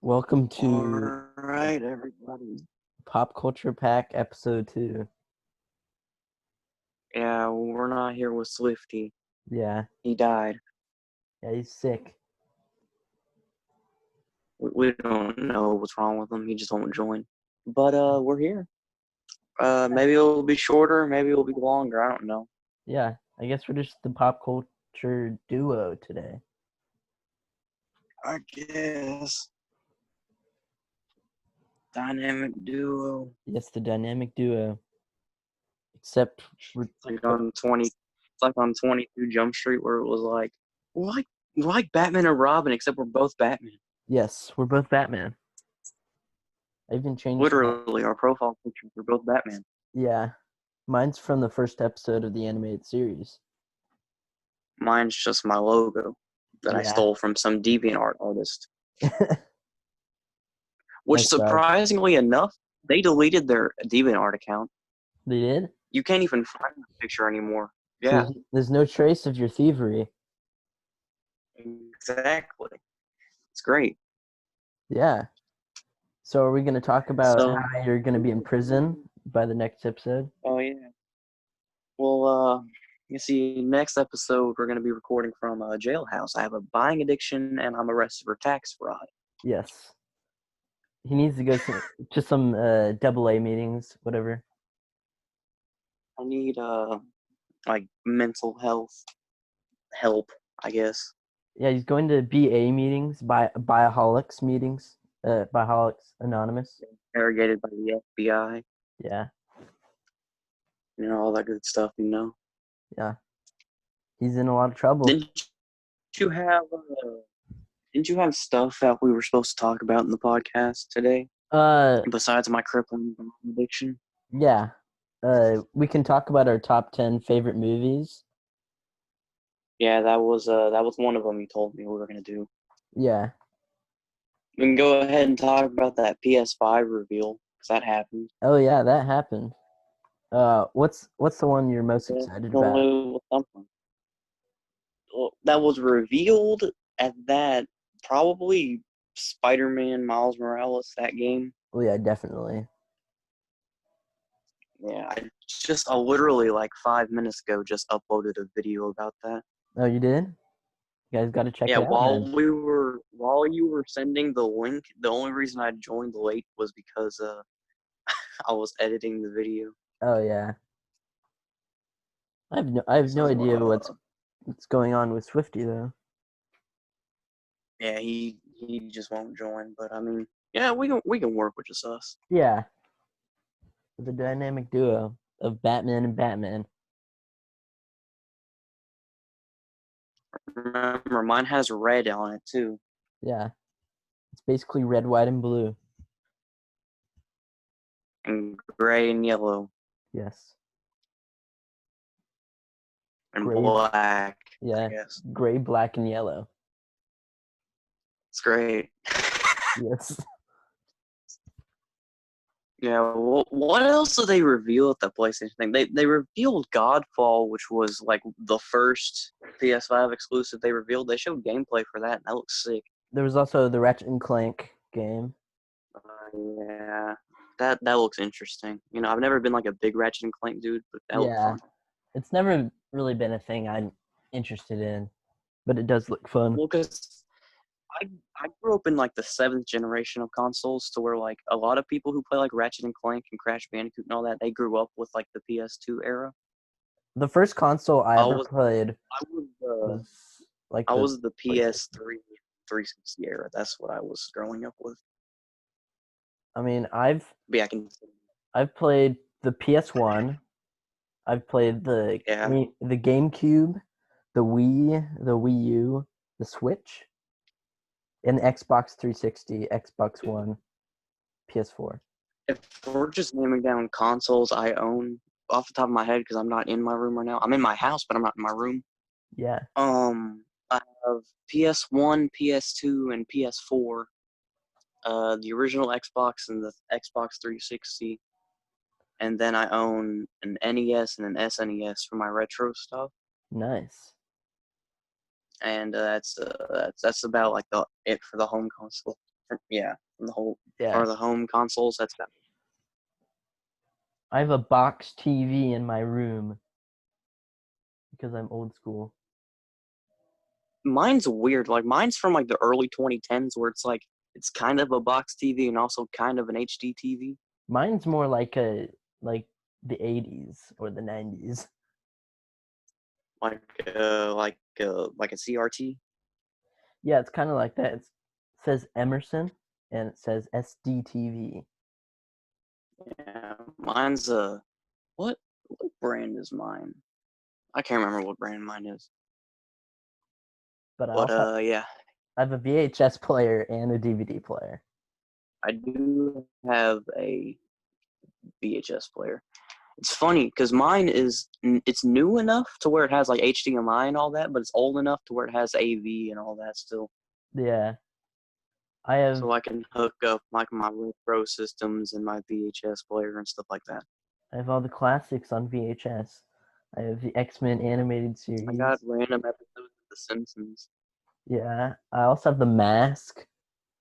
Welcome to All right, everybody. Pop Culture Pack Episode 2. Yeah, we're not here with Swifty. Yeah, He died. he's sick. We don't know what's wrong with him. He just won't join. But we're here. Maybe it'll be shorter. Maybe it'll be longer. I don't know. Yeah, I guess we're just the Pop Culture duo today. I guess dynamic duo. Yes, the dynamic duo. Except we're, It's like on 20. It's like on 22 Jump Street where it was like we're like Batman and Robin, except we're both Batman. yes, we're both Batman. I even changed my Literally, our profile pictures are both Batman. yeah. Mine's from the first episode of the animated series. Mine's just my logo that I Yeah. stole from some DeviantArt artist. Nice Which, job. surprisingly enough, they deleted their DeviantArt account. They did? You can't even find the picture anymore. So Yeah, there's no trace of your thievery. exactly. It's great. Yeah. So are we going to talk about So, how you're going to be in prison by the next episode? oh yeah. Well, you see, next episode we're going to be recording from a jailhouse. I have a buying addiction, and I'm arrested for tax fraud. Yes. He needs to go to some double A meetings, whatever. I need like mental health help, I guess. Yeah, he's going to BA meetings, Bioholics meetings, Bioholics Anonymous. Interrogated by the FBI, Yeah, all that good stuff. yeah. He's in a lot of trouble. Didn't you have Didn't you have stuff that we were supposed to talk about in the podcast today Uh, besides my crippling addiction? yeah. We can talk about our top 10 favorite movies. Yeah, that was one of them. You told me we were gonna do. Yeah. We can go ahead and talk about that PS5 reveal because that happened. Oh yeah, that happened. What's the one you're most excited about? Definitely was something. Well, that was revealed at that probably Spider-Man Miles Morales, that game. Oh yeah, definitely. Yeah, I literally like 5 minutes ago just uploaded a video about that. Oh, you did? You guys got to check Yeah, it out then. while you were sending the link, the only reason I joined late was because I was editing the video. Oh yeah. I have no So idea what's going on with Swifty though. yeah, he just won't join. But I mean, yeah, we can work with just us. Yeah, the dynamic duo of Batman and Batman. Remember, mine has red on it too, Yeah, it's basically red, white, and blue. and gray and yellow Yes, and gray. black. I Yeah, guess gray, black, and yellow. it's great. Yes. Yeah, well, what else did they reveal at the PlayStation thing? They revealed Godfall, which was like the first PS5 exclusive they revealed. They showed gameplay for that, and that looks sick. There was also the Ratchet and Clank game. Yeah, that looks interesting. I've never been like a big Ratchet and Clank dude, but that looked Yeah, fun. it's never really been a thing I'm interested in, but it does look fun. Well, because I I grew up in like the seventh generation of consoles, to where like a lot of people who play like Ratchet and Clank and Crash Bandicoot and all that, they grew up with like the PS2 era. The first console I I ever was played I was the was like I the was the PlayStation. PS3 360 era. That's what I was growing up with. I mean, I've But yeah, I can. I've played the PS1. I've played Yeah, the GameCube, the Wii, the Wii U, the Switch, and the Xbox 360, Xbox One, PS4. if we're just naming down consoles I own off the top of my head, because I'm not in my room right now. I'm in my house, but I'm not in my room. Yeah, I have PS1, PS2, and PS4. The original Xbox and the Xbox 360, and then I own an NES and an SNES for my retro stuff. nice. And that's about like it for the home console. From the whole Yeah. or the home consoles. That's about. I have a box TV in my room because I'm old school. Mine's weird. Like mine's from like the early 2010s, where it's kind of a box TV and also kind of an HD TV. Mine's more like the 80s or the 90s. Like a CRT. Yeah, it's kind of like that. It says Emerson and it says SDTV. Yeah, mine's what brand is mine? I can't remember what brand mine is. But But yeah, I have a VHS player and a DVD player. I do have a VHS player. It's funny because mine it's new enough to where it has like HDMI and all that, but it's old enough to where it has AV and all that still. Yeah, I have So I can hook up like my retro systems and my VHS player and stuff like that. all the classics on VHS. I have the X-Men animated I series. got random episodes of The Simpsons. Yeah, I also have The Mask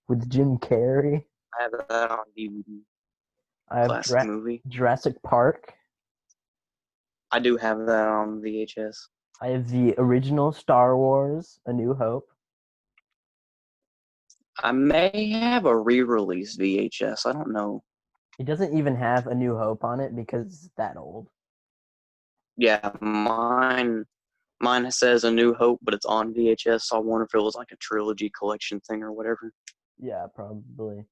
with Jim Carrey. I have that on DVD. I have Classic movie. Jurassic Park. I do have that on VHS. I have the original Star Wars, A New Hope. I may have a re-release VHS. I don't know. It doesn't even have A New Hope on it because it's that old. Yeah, mine says A New Hope, but it's on VHS. So I wonder if it was like a trilogy collection thing or whatever. Yeah, probably.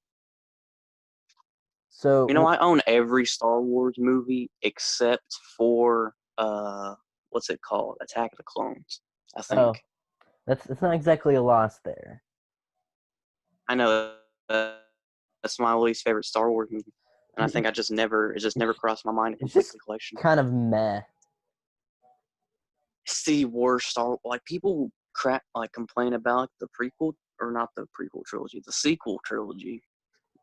So I own every Star Wars movie except for what's it called? Attack of the Clones, I think. it's not exactly a loss there. I know that's my least favorite Star Wars movie, and I think it just never crossed my mind to It's complete just the collection. kind of meh. It's the worst Star like people complain about the prequel or not the prequel trilogy, the sequel trilogy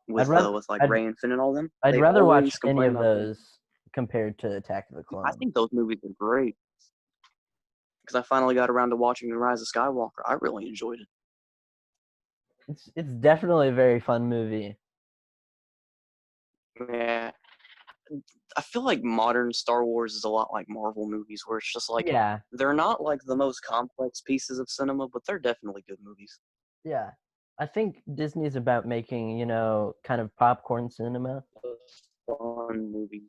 with like Rey and Finn and all them. I'd They rather always watch any complain of about those compared to Attack of the I Clones. think those movies are great because I finally got around to watching The Rise of Skywalker. I really enjoyed it. It's definitely a very fun movie. Yeah, I feel like modern Star Wars is a lot like Marvel movies, where it's just like they're not like the most complex pieces of cinema, but they're definitely good movies. Yeah. I think Disney's about making, kind of popcorn cinema. Fun movie.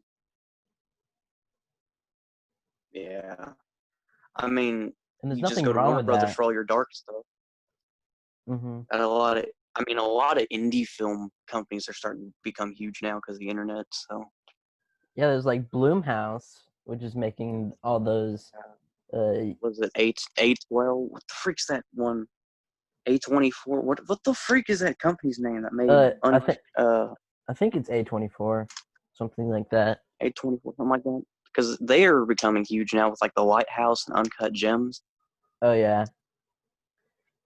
Yeah. I mean, And there's you just nothing go to wrong Warner with Brothers that. for all your dark stuff. Mm-hmm. And a lot of indie film companies are starting to become huge now because of the internet. So Yeah, there's like Bloomhouse, which is making all those. was it A12? What the freak's that one? A24. What the freak is that company's name that made I think it's A24, something like that. A24, something like that? Because they are becoming huge now with like the Lighthouse and Uncut Gems. Oh yeah.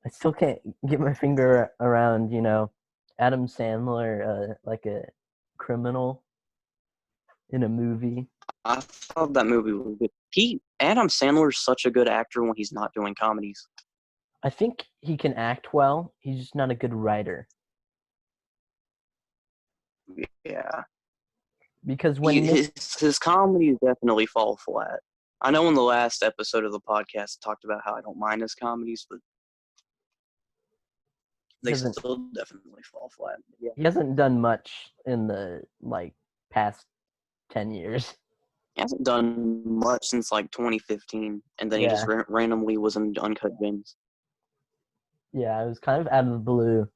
I still can't get my finger around, Adam Sandler, like a criminal in a movie. I thought that movie was good. Adam Sandler's such a good actor when he's not doing comedies. I think he can act well. He's just not a good writer. Yeah. Because when his comedies definitely fall flat. I know in the last episode of the podcast I talked about how I don't mind his comedies, but they still definitely fall flat. Yeah. He hasn't done much in the past 10 years. He hasn't done much since like 2015, and then he just randomly was in Uncut Gems. Yeah, it was kind of out of the blue.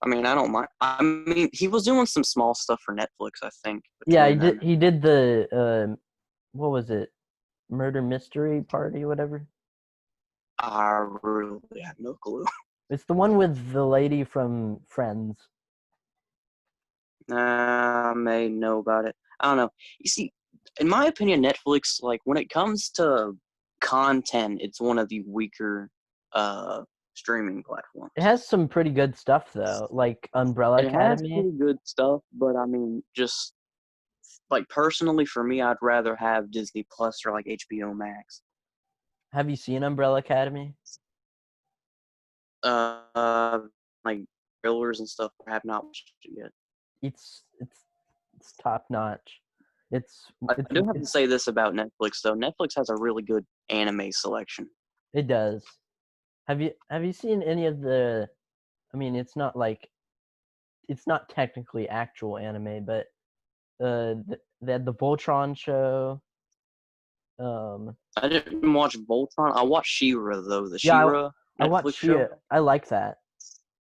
I mean, I don't mind. I mean, he was doing some small stuff for Netflix, I think. Yeah, he did. He did the what was it? Murder Mystery Party, whatever. I really have no clue. It's the one with the lady from Friends. I may know about it. I don't know. You see, in my opinion, Netflix, like when it comes to content, it's one of the weaker streaming platforms. It has some pretty good stuff though, like Umbrella Academy. It has pretty good stuff, but I mean, just like personally for me, I'd rather have Disney Plus or like HBO Max. Have you seen Umbrella Academy? Uh, like trailers and stuff. I have not watched it yet. It's top notch. It's I it's do have to it's say this about Netflix though. Netflix has a really good anime selection. it does. Have you seen any of the? I mean, it's not technically actual anime, but they had the Voltron show. I didn't watch Voltron. I watched She-Ra though. The Yeah, She-Ra I watched Netflix show. Shia. I like that.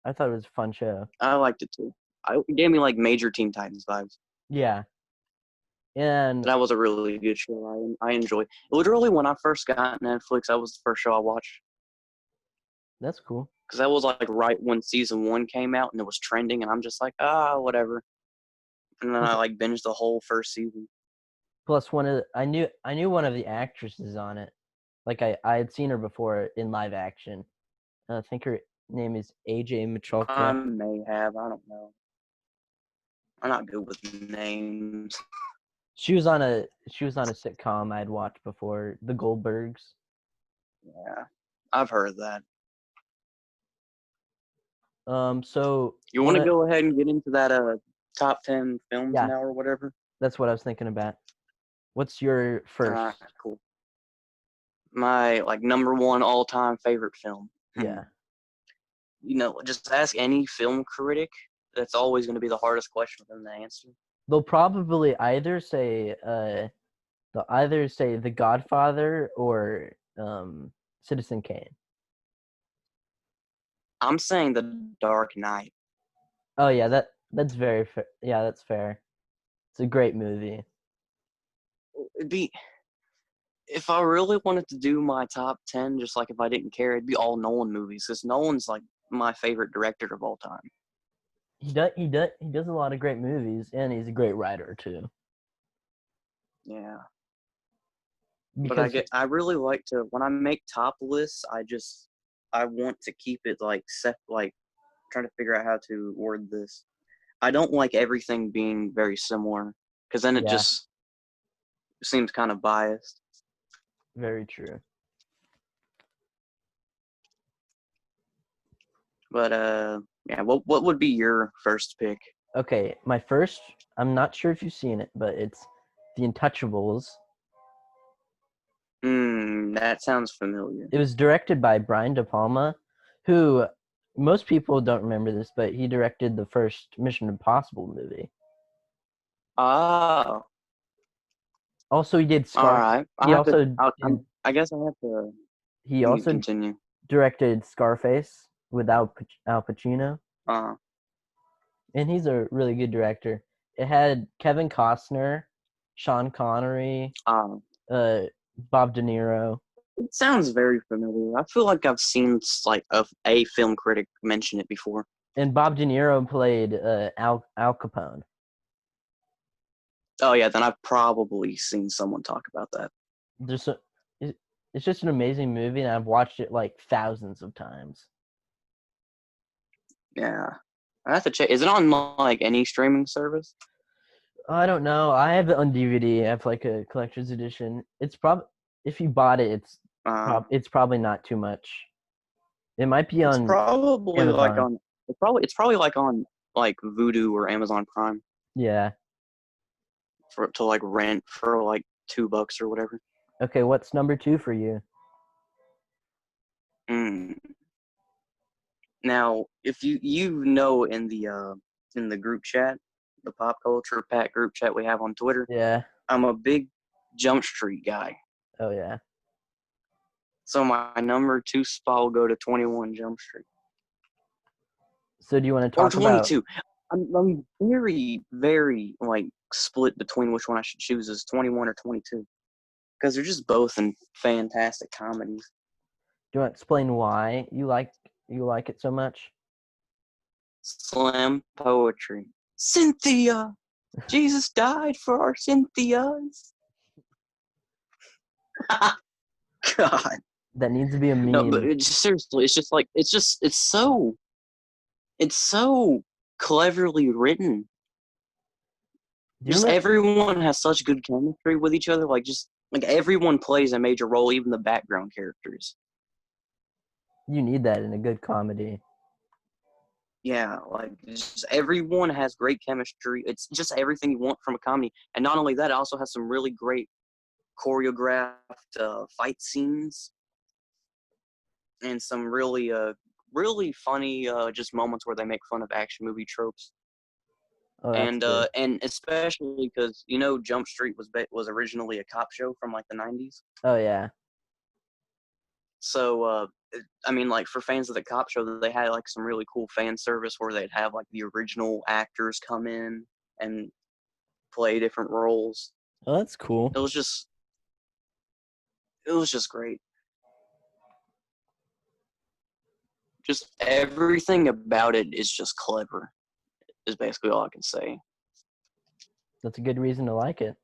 I thought it was a fun show. I liked it too. It gave me like major Teen Titans vibes. Yeah, and That was a really good show. I enjoyed. Literally, when I first got Netflix, that was the first show I watched that's cool. because that was like right when season 1 came out and it was trending, and I'm just like, whatever. And then I Plus, like binged the whole first season. plus I knew one of the actresses on it. Like I had seen her before in live action. I think her name is AJ I Michalka. may have. I don't know. I'm not good with names. She was on a sitcom I'd watched before, The Goldbergs. Yeah, I've heard of that. So You want to go ahead and get into that top 10 films yeah, now or whatever? that's what I was thinking about. What's your All first? right, cool. My like number one all time favorite film. Yeah, Just ask any film critic. That's always going to be the hardest question for them to answer. they'll probably either say The Godfather or Citizen Kane. I'm saying The Dark Knight. Oh yeah, that's very fair. Yeah, that's fair. It's a great movie. It'd be if I really wanted to do my top 10, just like if I didn't care, it'd be all Nolan movies because Nolan's like my favorite director of all time. He does a lot of great movies, and he's a great writer too. Yeah, but Because I really like to when I make top lists. I want to keep it like trying to figure out how to word this. I don't like everything being very similar because then it yeah, just seems kind of biased. very true. But yeah, what would be your first pick? Okay, my first. I'm not sure if you've seen it, but it's The Untouchables. That sounds familiar. It was directed by Brian De Palma, who most people don't remember this, but he directed the first Mission Impossible movie. Oh, Also, he did all Scar. right. He also did, I guess I have to. he You also continue. directed Scarface with Al Pacino, Uh, and he's a really good director. It had Kevin Costner, Sean Connery, uh, uh, Bob De Niro, it sounds very familiar. I feel like I've seen like a film critic mention it before. and Bob De Niro played Al Capone. Oh yeah, then I've probably seen someone talk about that. There's a, it- it's just an amazing movie, and I've watched it like thousands of times. Yeah, I have to check. Is it on like any streaming service? I don't know. I have it on DVD. I have like a collector's edition. It's probably if you bought it, Uh, it's probably not too much. It might be it's on probably like Amazon. on. It's probably like on like Vudu or Amazon Prime Yeah. to like rent for like $2 or whatever. Okay. What's number 2 for you? Mm. Now, if you know in the group chat, the pop culture pack group chat we have on Twitter, Yeah. I'm a big Jump Street guy. Oh yeah. So my number 2 spot will go to 21 Jump Street So do you want to or talk about? 22. I'm very very like split between which one I should choose as 21 or 22 because they're just both in fantastic comedies. Do you want to explain why you like it so much? Slam poetry. Cynthia, Jesus died for our Cynthias. God. That needs to be a No, but meme. seriously, it's so cleverly written. Do you Just remember? everyone has such good chemistry with each other. Like just like everyone plays a major role, even the background characters. You need that in a good comedy. Yeah, like just everyone has great chemistry. It's just everything you want from a comedy, and not only that, it also has some really great choreographed fight scenes and some really funny just moments where they make fun of action movie tropes. Oh, that's good. And especially because Jump Street was originally a cop show from like the 90s. Oh yeah. So I mean, like for fans of the cop show, they had like some really cool fan service where they'd have like the original actors come in and play different roles. Oh, that's cool. It was just great. Just everything about it is just clever. Is basically all I can say. That's a good reason to like it.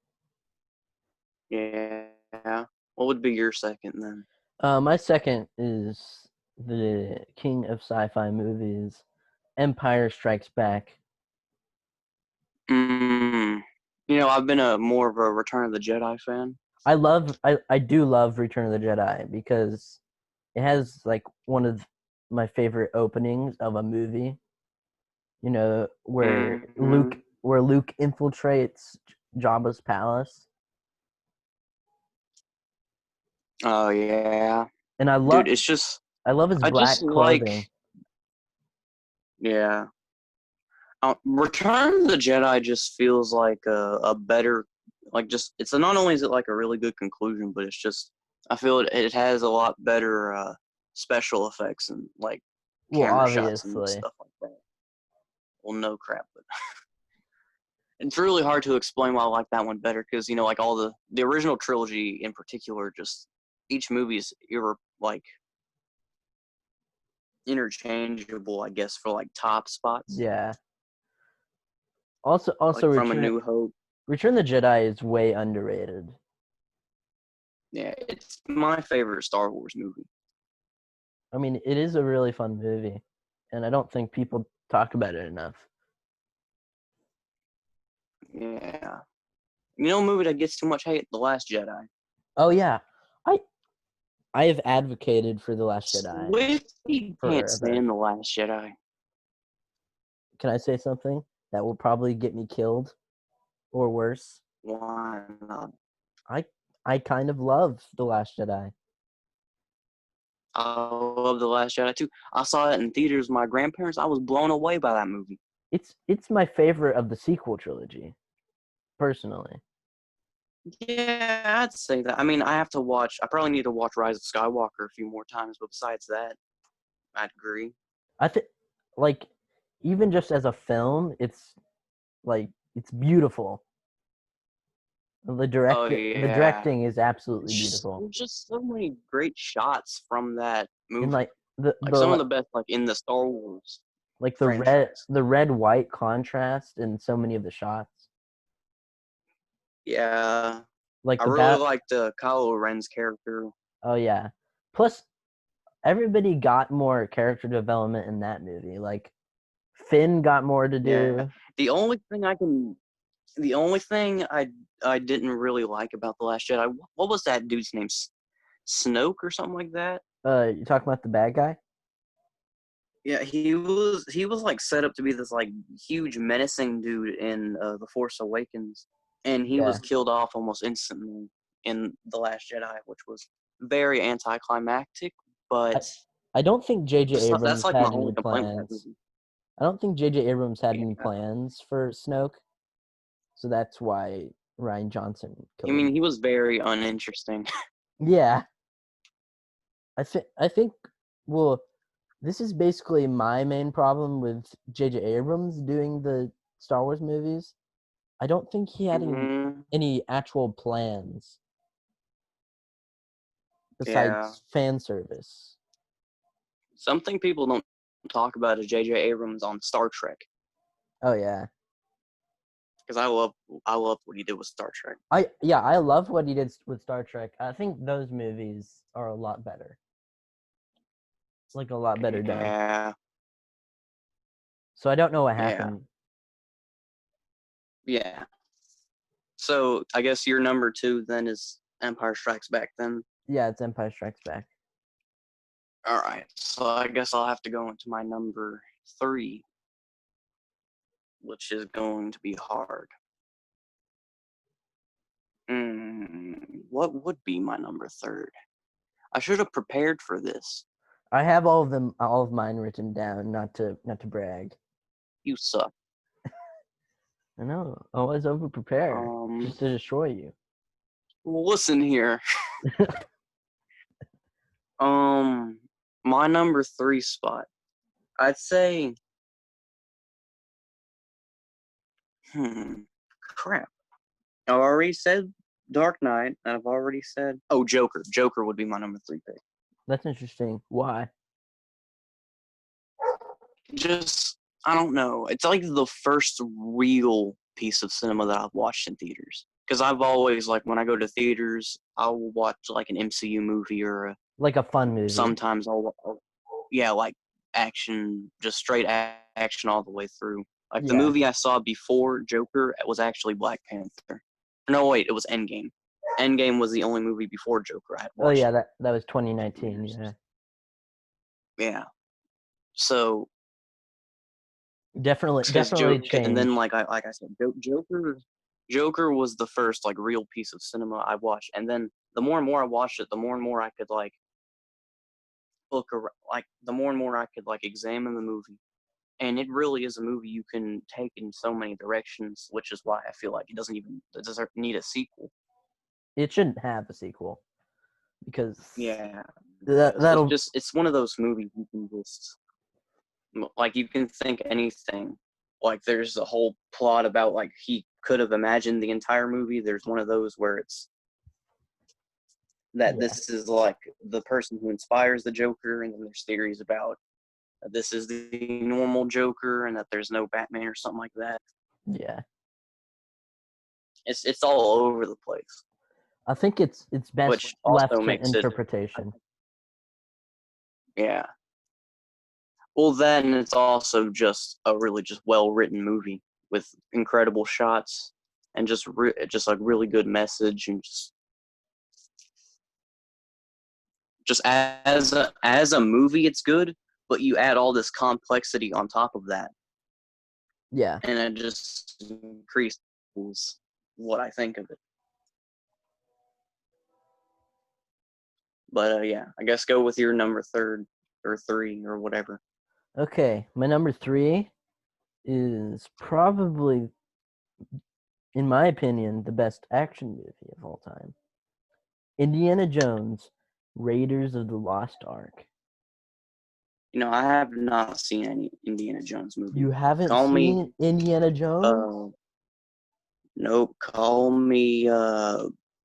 Yeah. What would be your second then? My second is the king of sci-fi movies, Empire Strikes Back. Mm, I've been a more of a Return of the Jedi fan. I do love Return of the Jedi because it has like one of my favorite openings of a movie. You know, Mm-hmm. where Luke infiltrates Jabba's palace. Oh yeah, And dude. It's just I love his I just black like clothing. yeah. Return of the Jedi just feels like a better like just it's not only is it like a really good conclusion, but it's just I feel it has a lot better special effects and like Well, camera shots and obviously. stuff like that. Well, no crap, but it's really hard to explain why I like that one better because like all the original trilogy in particular, just each movie is like interchangeable, I guess, for like top spots, Yeah. Also like from A New Hope. Return of the Jedi is way underrated. Yeah, it's my favorite Star Wars movie. I mean, it is a really fun movie, and I don't think people talk about it enough. Yeah, a movie that gets too much hate, The Last Jedi. Oh yeah. I I have advocated for The Last Jedi Swifty can't forever. stand The Last Jedi. Can I say something that will probably get me killed or worse? Why not? I I kind of love The Last Jedi. I love The Last Jedi too. I saw it in theaters with my grandparents. I was blown away by that movie. It's my favorite of the sequel trilogy, personally. Yeah, I'd say that. I mean, I have to watch. I probably need to watch Rise of Skywalker a few more times, but besides that, I'd agree. I think like even just as a film, it's beautiful. Oh The yeah, directing is absolutely beautiful. there's just so many great shots from that And movie. like Like some of the best, like in the Star Wars franchise. the red white contrast in so many of the shots. Yeah, Like I the really bat liked Kylo Ren's character. Oh yeah. Plus everybody got more character development in that movie. Like Finn got more to Yeah, do. the only thing I can, the only thing I didn't really like about the Last Jedi, what was that dude's name? Snoke or something like that. You talking about the bad guy? Yeah, he was like set up to be this like huge menacing dude in The Force Awakens, and he Yeah. was killed off almost instantly in The Last Jedi, which was very anticlimactic. I, But I don't think JJ just that's Abrams like my had only any complaint with that plans. movie. I don't think JJ Abrams had any Yeah, plans for Snoke, so that's why Ryan Johnson I killed him. mean he was very uninteresting. Yeah. I think well, this is basically my main problem with JJ Abrams doing the Star Wars movies. I don't think he had hmm any actual plans Yeah, besides fan service. something people don't talk about is J.J. Abrams on Star Trek Oh yeah. because I love what he did with Star Trek. I love what he did with Star Trek. I think those movies are a lot better. Like a lot better done. Yeah, So I don't know what yeah, happened. yeah. So I guess your number two then is Empire Strikes Back then. Yeah, it's Empire Strikes Back. All right, so I guess I'll have to go into my number 3, which is going to be hard. What would be my number 3rd? I should have prepared for this. I have all of them, all of mine written down. Not to brag. You suck. I know. Always over prepare, just to destroy you. Listen here. My number 3 spot. I'd say. Crap. I've already said Dark Knight, and I've already said Joker. Joker would be my number 3 pick. That's interesting. Why? Just I don't know. It's like the first real piece of cinema that I've watched in theaters. Because I've always when I go to theaters, I'll watch like an MCU movie or like a fun movie. Sometimes I'll like action, just straight action all the way through. Like the movie I saw before Joker was actually Black Panther. No, wait, it was Endgame. Endgame was the only movie before Joker I had watched. Oh yeah, that was 2019. Yeah. Yeah. So definitely changed. And then like I said, Joker was the first like real piece of cinema I watched, and then the more and more I watched it, the more and more I could like look around, like the more and more I could like examine the movie. And it really is a movie you can take in so many directions, which is why I feel like it doesn't need a sequel. It shouldn't have a sequel because that'll it's one of those movies you can just like you can think anything. Like there's a whole plot about like he could have imagined the entire movie. There's one of those where it's that this is like the person who inspires the Joker, and then there's theories about this is the normal Joker and that there's no Batman or something like that. Yeah. It's all over the place. I think it's best which left also to makes interpretation. Yeah. Well, then it's also just a really just well-written movie with incredible shots and just like really good message, and just as a movie it's good, but you add all this complexity on top of that. Yeah. And it just increases what I think of it. But yeah, I guess go with your number 3 or 3 or whatever. Okay, my number 3 is probably, in my opinion, the best action movie of all time. Indiana Jones, Raiders of the Lost Ark. I have not seen any Indiana Jones movie. You haven't seen Indiana Jones? Nope. Call me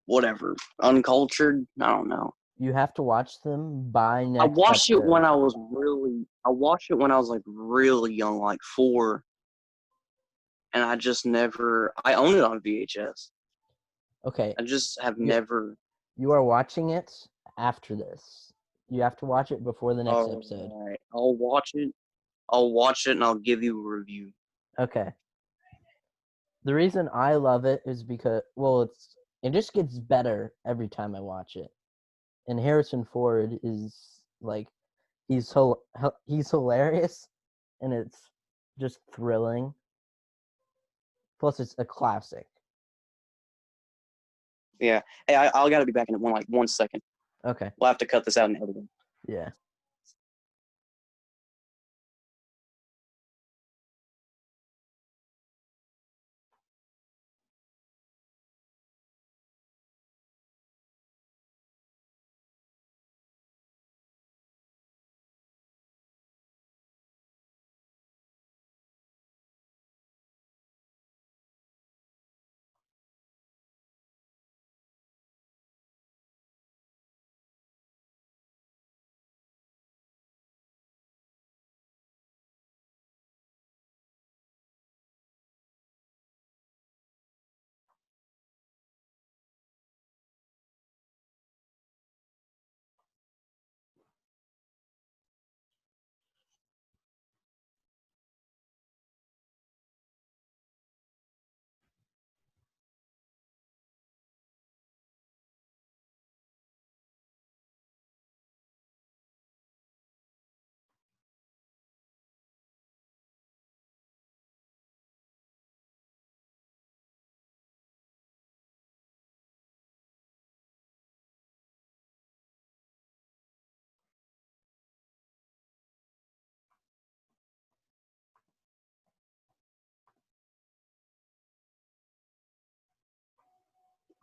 whatever. Uncultured? I don't know. You have to watch them by next I watched episode. it when I was like really young, like 4. And I just never I own it on VHS. Okay. I just have never. You are watching it after this. You have to watch it before the next episode. All right. I'll watch it and I'll give you a review. Okay. The reason I love it is because it just gets better every time I watch it. And Harrison Ford is like he's hilarious, and it's just thrilling. Plus, it's a classic. Yeah. Hey, I gotta be back in 1 second. Okay. We'll have to cut this out and edit it. Yeah.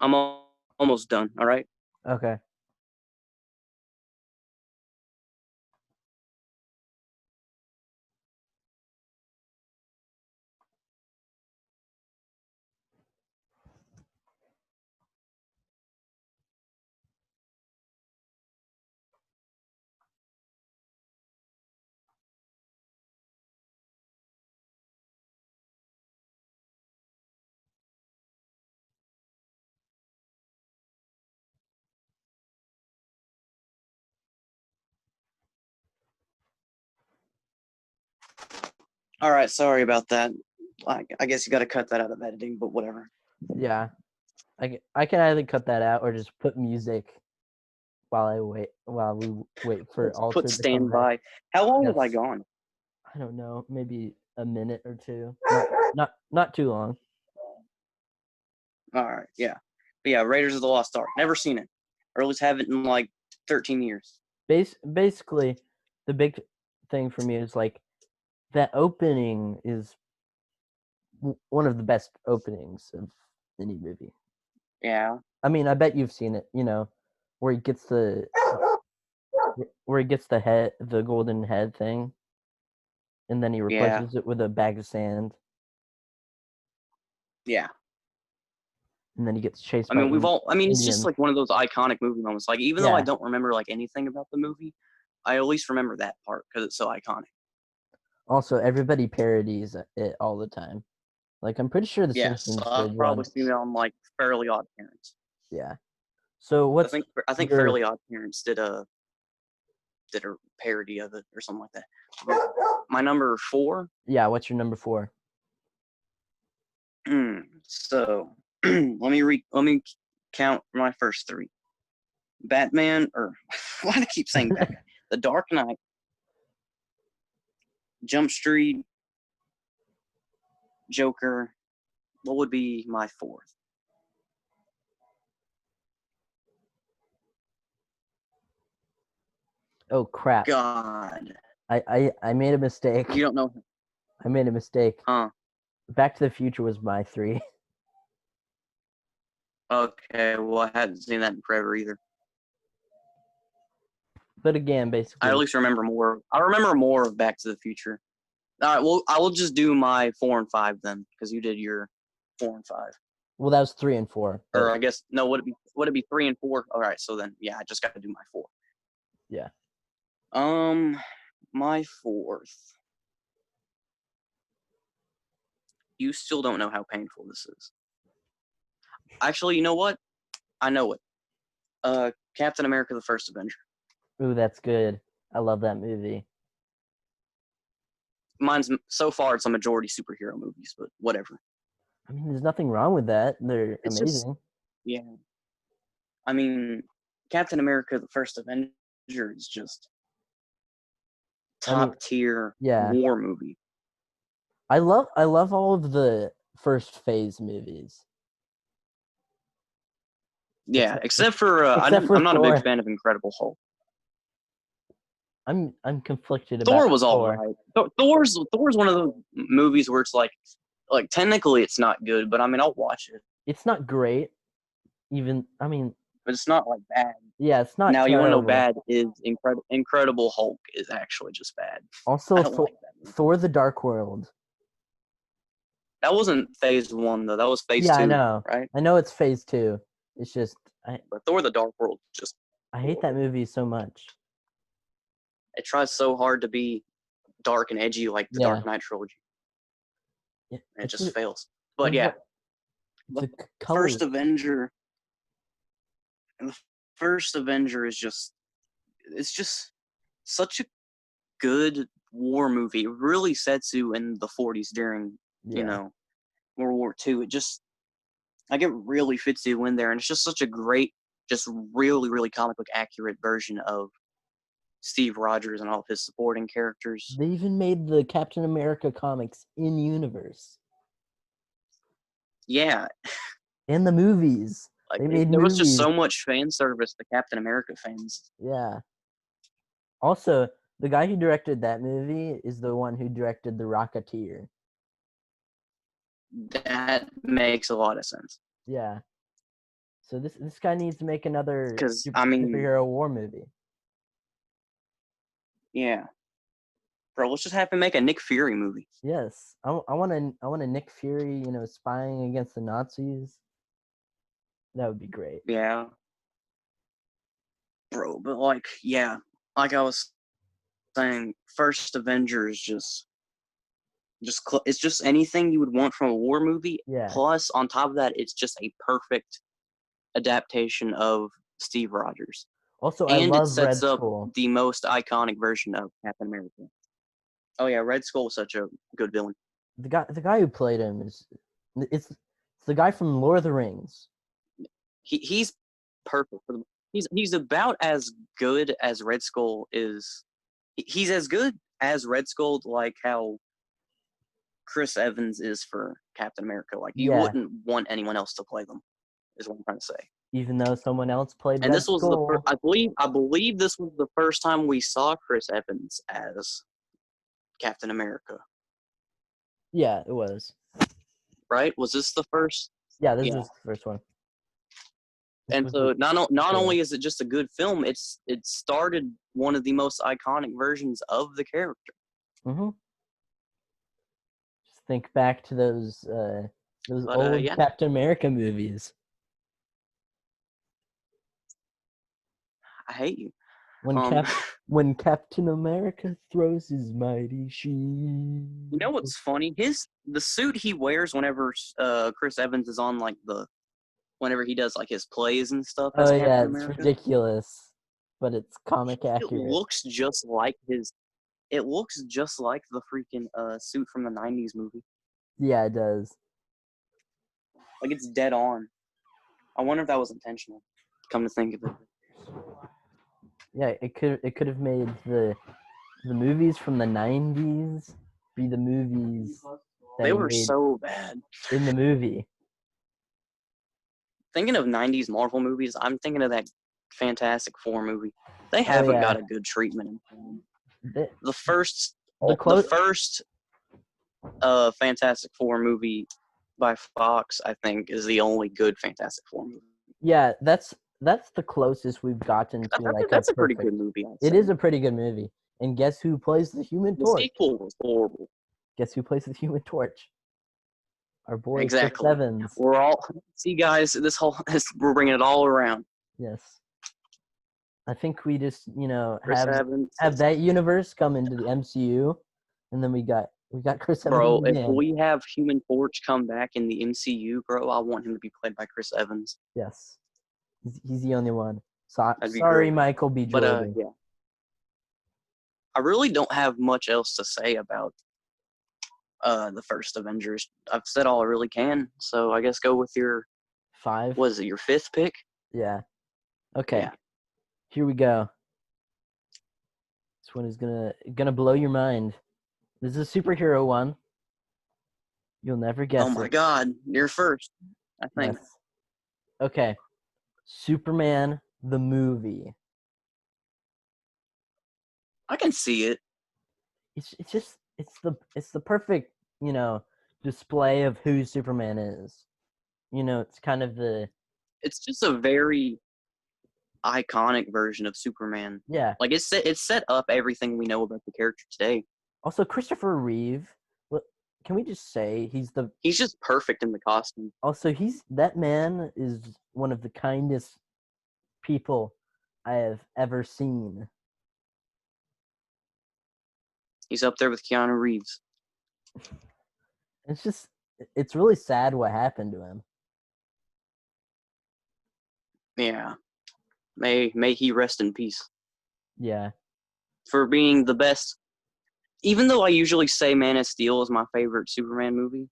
I'm almost done. All right. Okay. All right. Sorry about that. I guess you got to cut that out of editing, but whatever. Yeah. I can either cut that out or just put music while we wait for Let's put Alter to come back. standby. How long was I Yes. gone? I don't know, maybe a minute or two. Not too long. All right. Yeah. But yeah, Raiders of the Lost Ark. Never seen it, or at least haven't in like 13 years. Basically, the big thing for me is like that opening is one of the best openings of any movie. Yeah. I mean, I bet you've seen it. Where he gets the the golden head thing, and then he Yeah. replaces it with a bag of sand, Yeah. and then he gets chased I by mean, it's just Indians. like one of those iconic movie moments. Like, even though I Yeah. don't remember like anything about the movie, I at least remember that part because it's so iconic. Also, everybody parodies it all the time. Like, I'm pretty sure The Yes, Simpsons I've did probably one. seen it on like Fairly Odd Parents. Yeah. So, what's I think your Fairly Odd Parents did a parody of it or something like that. But my number 4. what's your number 4? So let me count my first 3. Batman, or why do I keep saying Batman? The Dark Knight, Jump Street, Joker. What would be my 4th? Oh crap! God, I made a mistake. you don't know, I made a mistake. huh? Back to the Future was my 3. Okay, well, I hadn't seen that in forever either. But again, I basically, at least remember more. I remember more of Back to the Future. All right, well, I will just do my 4 and 5 then, because you did your 4 and 5. well, that was 3 and 4. Or But I guess no, would it be 3 and 4? All right, so then yeah, I just got to do my 4. yeah, My 4th. You still don't know how painful this is. Actually, you know what? I know it. Captain America: The First Avenger. ooh, that's good. I love that movie. Mine's so far it's a majority superhero movies, but whatever. I mean, there's nothing wrong with that. They're It's just amazing. yeah. I mean, Captain America: The First Avenger is just I mean, top tier yeah, war movie. I love all of the first phase movies. Yeah, Except except for except for I'm not a big Thor. fan of Incredible Hulk. I'm conflicted about Thor was all Thor. right. Thor's one of those movies where it's like technically it's not good, but I mean I'll watch it. It's not great. Even I mean, But it's not like bad. yeah, it's not Now you want to know terrible. bad is Incredible Hulk is actually just bad. I Also, don't like that movie. Thor: The Dark World. That wasn't phase 1 though. That was phase Yeah, I 2, know. right? I know it's phase 2. It's just But Thor: The Dark World just I hate that movie so much. it tries so hard to be dark and edgy like the Yeah, Dark Knight trilogy, yeah. and it It's just just, fails. But it's yeah, like the the first colors. Avenger, the first Avenger is it's just such a good war movie. It really sets you in the 40s during Yeah, World War II. It just like it really fits you in there, and it's just such a great, just really really comic book accurate version of Steve Rogers and all of his supporting characters. they even made the Captain America comics in universe Yeah, and the movies. like They made there was just movies. so much fan service to Captain America fans. Yeah. Also, the guy who directed that movie is the one who directed The Rocketeer. That makes a lot of sense. Yeah. So this guy needs to make another Because I mean, superhero war movie. yeah, bro, let's just have him make a Nick Fury movie. Yes, I want a Nick Fury, spying against the Nazis. That would be great. Yeah, bro, but like, yeah, like I was saying, first Avengers it's just anything you would want from a war movie. Yeah. Plus, on top of that, it's just a perfect adaptation of Steve Rogers, Also, I and it love sets Red up Skull. the most iconic version of Captain America. Oh yeah, Red Skull was such a good villain. The guy who played him it's the guy from Lord of the Rings. He's perfect for the. He's about as good as Red Skull is. He's as good as Red Skull, like how Chris Evans is for Captain America. Like you Yeah, wouldn't want anyone else to play them, is what I'm trying to say. even though someone else played And Red this was the first, Skull. I believe this was the first time we saw Chris Evans as Captain America. Yeah, it was. Right? Was this the first? Yeah, this Yeah. was the first one. This And was so not yeah. only is it just a good film, it started one of the most iconic versions of the character. Mm-hmm. Just think back to those old Yeah, Captain America movies I hate you. when when Captain America throws his mighty shield. You know what's funny? The suit he wears whenever Chris Evans is on whenever he does like his plays and stuff as Oh yeah, Captain it's America, ridiculous, but it's comic it accurate. looks just like his. It looks just like the freaking suit from the '90s movie. Yeah, it does. Like it's dead on. I wonder if that was intentional. Come to think of it. Yeah, it could have made the movies from the 90s be the movies that They he were made so bad. in the movie. Thinking of '90s Marvel movies, I'm thinking of that Fantastic Four movie. They Oh haven't yeah, got a good treatment in film. the The first, the the close. first Fantastic Four movie by Fox, I think, is the only good Fantastic Four movie. Yeah, that's the closest we've gotten to like That's a a pretty good perfect. movie, I'd It say. is a pretty good movie. And guess who plays the Human The Torch? sequel was horrible. Guess who plays the Human Torch? Our boy Chris Exactly. Evans. We're all see, guys. We're bringing it all around. Yes. I think we just Chris Evans, have that universe come into the MCU, and then we got Chris Evans bro. If again. we have Human Torch come back in the MCU, bro, I want him to be played by Chris Evans. Yes, he's the only one. So That'd be sorry, great. Michael B. But Jordan. yeah, I really don't have much else to say about the first Avengers. I've said all I really can. So I guess go with your 5. was it your fifth pick? Yeah. Okay. Yeah. Here we go. This one is gonna blow your mind. This is a superhero one. You'll never guess Oh my it. God, you're first. I think. Yes. Okay. Superman the movie. I can see it. It's the perfect, display of who Superman is. It's kind of the It's just a very iconic version of Superman. yeah. Like it's set up everything we know about the character today. Also, Christopher Reeve. Can we just say He's just perfect in the costume. Also, that man is one of the kindest people I have ever seen. He's up there with Keanu Reeves. It's really sad what happened to him. Yeah. May he rest in peace. Yeah. For being the best. Even though I usually say Man of Steel is my favorite Superman movie,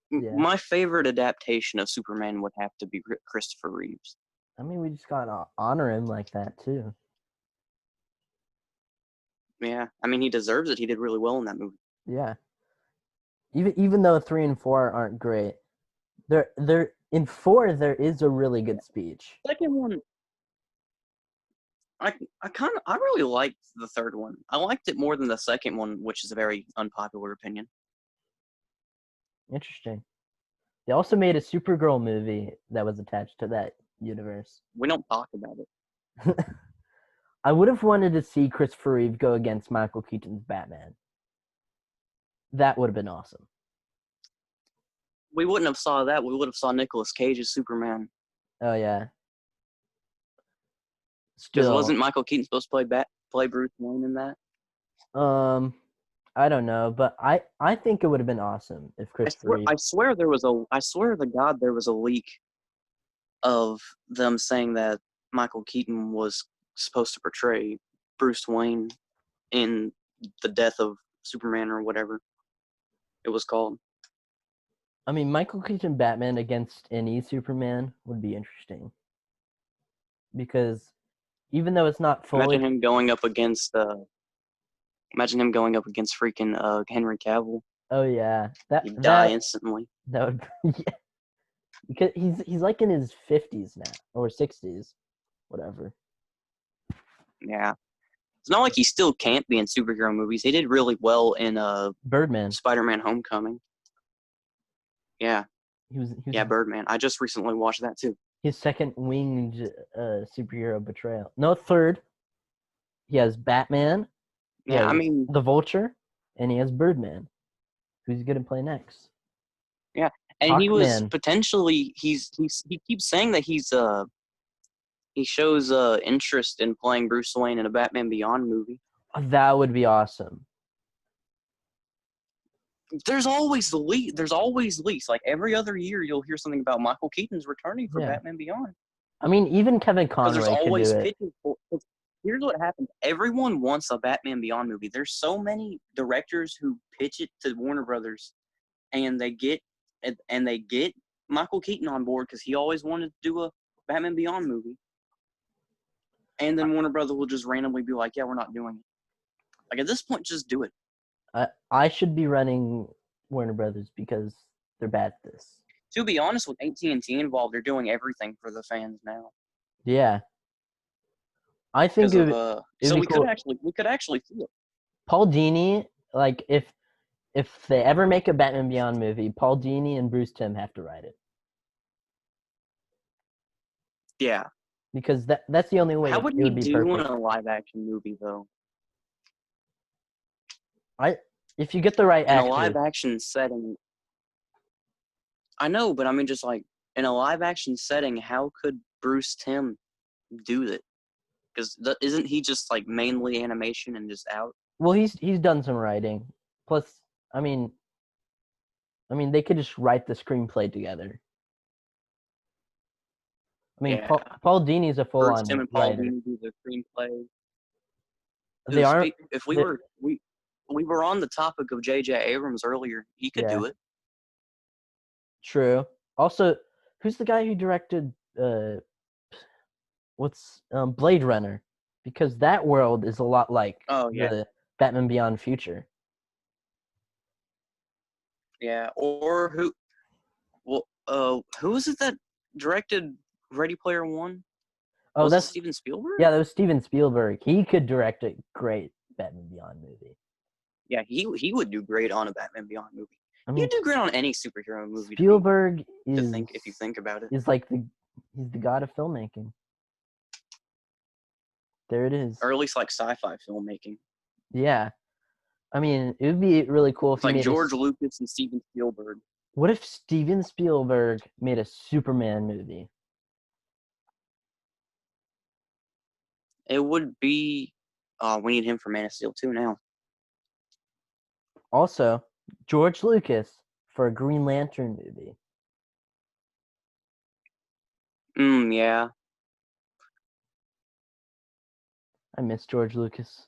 Yeah. my favorite adaptation of Superman would have to be Christopher Reeves. I mean, we just gotta honor him like that too. Yeah, I mean he deserves it. He did really well in that movie. Yeah. Even though 3 and 4 aren't great, there in 4 there is a really good speech. Second one, I really liked the third one. I liked it more than the second one, which is a very unpopular opinion. Interesting. They also made a Supergirl movie that was attached to that universe. We don't talk about it. I would have wanted to see Christopher Reeve go against Michael Keaton's Batman. That would have been awesome. We wouldn't have saw that. We would have saw Nicolas Cage's Superman. Oh yeah. Because Still, wasn't Michael Keaton supposed to play Bruce Wayne in that? I don't know, but I think it would have been awesome if Christopher Reeve. I swear to God there was a leak of them saying that Michael Keaton was supposed to portray Bruce Wayne in the death of Superman or whatever it was called. I mean, Michael Keaton Batman against any Superman would be interesting. Because even though it's not fully... Imagine him going up against freaking Henry Cavill. Oh yeah. He'd die instantly. That would yeah. Because he's like in his 50s now. Or 60s. Whatever. Yeah. It's not like he still can't be in superhero movies. He did really well in Birdman. Spider-Man Homecoming. Yeah. He was Birdman. I just recently watched that too. His second winged superhero betrayal. No, third. He has Batman. Yeah, I mean, the Vulture, and he has Birdman. Who's he gonna play next? Yeah, and Hawkman. He was potentially he keeps saying that he shows interest in playing Bruce Wayne in a Batman Beyond movie. That would be awesome. There's always leaks. Like every other year, you'll hear something about Michael Keaton's returning for Batman Beyond. I mean, even Kevin Conroy could do it. Here's what happens. Everyone wants a Batman Beyond movie. There's so many directors who pitch it to Warner Brothers, and they get Michael Keaton on board because he always wanted to do a Batman Beyond movie. And then Warner Brothers will just randomly be like, yeah, we're not doing it. Like, at this point, just do it. I should be running Warner Brothers because they're bad at this. To be honest, with AT&T involved, they're doing everything for the fans now. Yeah. I think we could actually see it. Paul Dini, like if they ever make a Batman Beyond movie, Paul Dini and Bruce Timm have to write it. Yeah. Because that's the only way How it would would be do perfect. in a live action movie though? If you get the right actor. In a live action setting. I know, but I mean just like in a live action setting, how could Bruce Timm do that? Because isn't he just like mainly animation and just out? Well, he's done some writing. Plus, I mean, they could just write the screenplay together. I mean, yeah. Paul Dini's a full-on Bruce Timm and Paul writer. Dini do the screenplay. They aren't. If we were on the topic of J.J. Abrams earlier, he could do it. True. Also, who's the guy who directed Blade Runner? Because that world is a lot like the Batman Beyond future. Yeah, or who? Well, who was it that directed Ready Player One? Oh, that's Steven Spielberg. Yeah, that was Steven Spielberg. He could direct a great Batman Beyond movie. Yeah, he would do great on a Batman Beyond movie. I mean, he'd do great on any superhero movie. Spielberg if you think about it, is like he's the god of filmmaking. There it is. Or at least like sci-fi filmmaking. Yeah. I mean, it would be really cool if it's like George Lucas and Steven Spielberg. What if Steven Spielberg made a Superman movie? It would be we need him for Man of Steel 2 now. Also, George Lucas for a Green Lantern movie. Yeah. I miss George Lucas.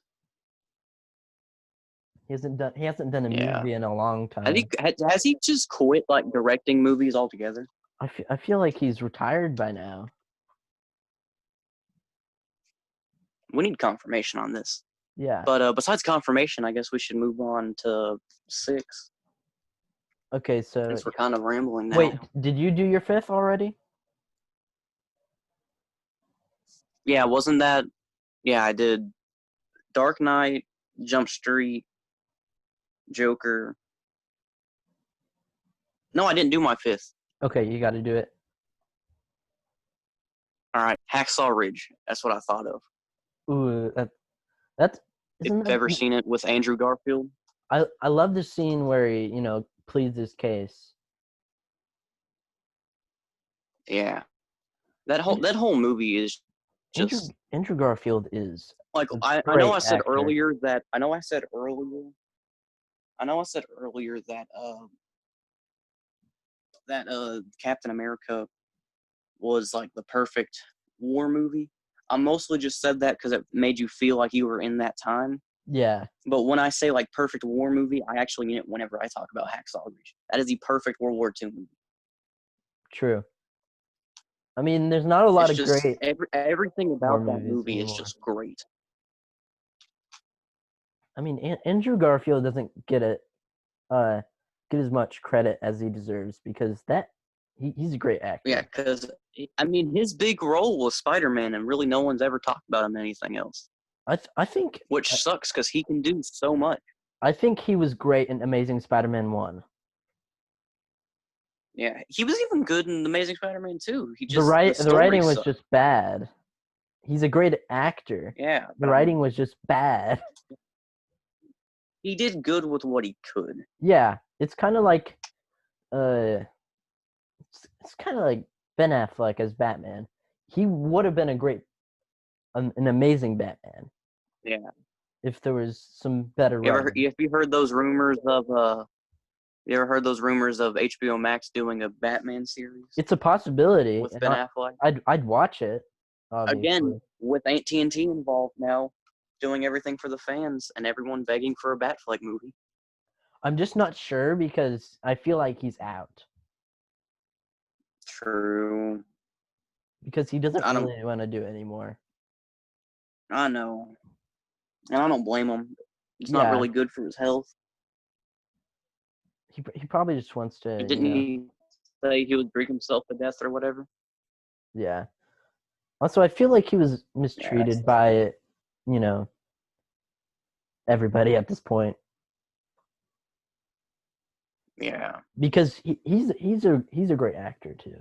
He hasn't done a movie in a long time. Has he just quit like directing movies altogether? I feel like he's retired by now. We need confirmation on this. Yeah. But besides confirmation, I guess we should move on to 6. Okay, so since we're kind of rambling now. Wait, did you do your 5th already? Yeah, wasn't that? Yeah, I did. Dark Knight, Jump Street, Joker. No, I didn't do my 5th. Okay, you got to do it. All right, Hacksaw Ridge. That's what I thought of. Ooh, that's If isn't you've ever that? seen it with Andrew Garfield. I love the scene where he pleads his case. Yeah, And that whole movie is just Andrew Garfield is like a I know I great said actor. earlier that Captain America was like the perfect war movie. I mostly just said that because it made you feel like you were in that time. Yeah, But when I say like perfect war movie, I actually mean it whenever I talk about Hacksaw Ridge. That is the perfect World War II movie. true. I mean, there's not a lot It's of just great everything war about that movies movie is anymore. just great. I mean, Andrew Garfield doesn't uh get as much credit as he deserves because he's a great Yeah, actor. because I mean his big role was Spider-Man, and really no one's ever talked about him in anything else, I think which sucks because he can do so much. I think he was great in Amazing Spider-Man 1. Yeah, he was even good in Amazing Spider-Man 2. The The story writing was sucked. just bad. He's a great actor. Yeah, The but I mean writing was just bad. he did good with what he could. Yeah, it's kind of like uh it's kind of like Ben Affleck as Batman. He would have been an amazing Batman Yeah. if there was some better writing. If you heard those rumors of you ever heard those rumors of HBO Max doing a Batman series It's a possibility, with and Ben Affleck? I'd watch it, Again, obviously. with AT&T involved now, doing everything for the fans and everyone begging for a Batfleck movie. I'm just not sure because I feel like he's out True. because he doesn't I don't. really want to do it anymore. I know, and I don't blame him. It's not Yeah, really good for his health. he probably just wants to, Didn't he say he would drink himself to death or whatever? yeah. Also, I feel like he was Yeah, that's mistreated by, you know, everybody at this point yeah, because he's a great actor too.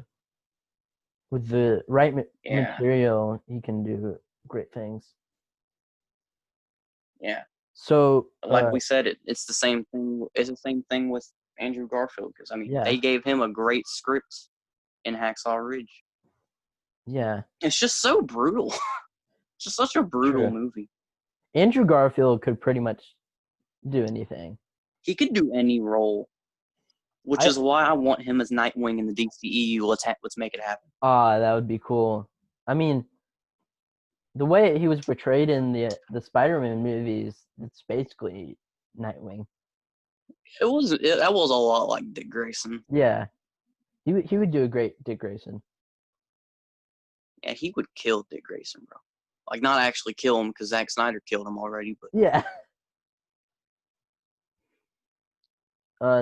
With the right yeah, material, he can do great things. yeah. So, Like we said, it's the same thing. It's the same thing with Andrew Garfield because I mean yeah, they gave him a great script in Hacksaw Ridge. yeah, It's just so brutal. It's just such a brutal true. movie. Andrew Garfield could pretty much do anything. He could do any role, which I is why I want him as Nightwing in the DCEU. Let's make it happen. that would be cool. I mean, the way he was portrayed in the Spider-Man movies, it's basically Nightwing. That was a lot like Dick Grayson. Yeah, he would do a great Dick Grayson. Yeah, he would kill Dick Grayson, bro. Like not actually kill him because Zack Snyder killed him already, but Yeah.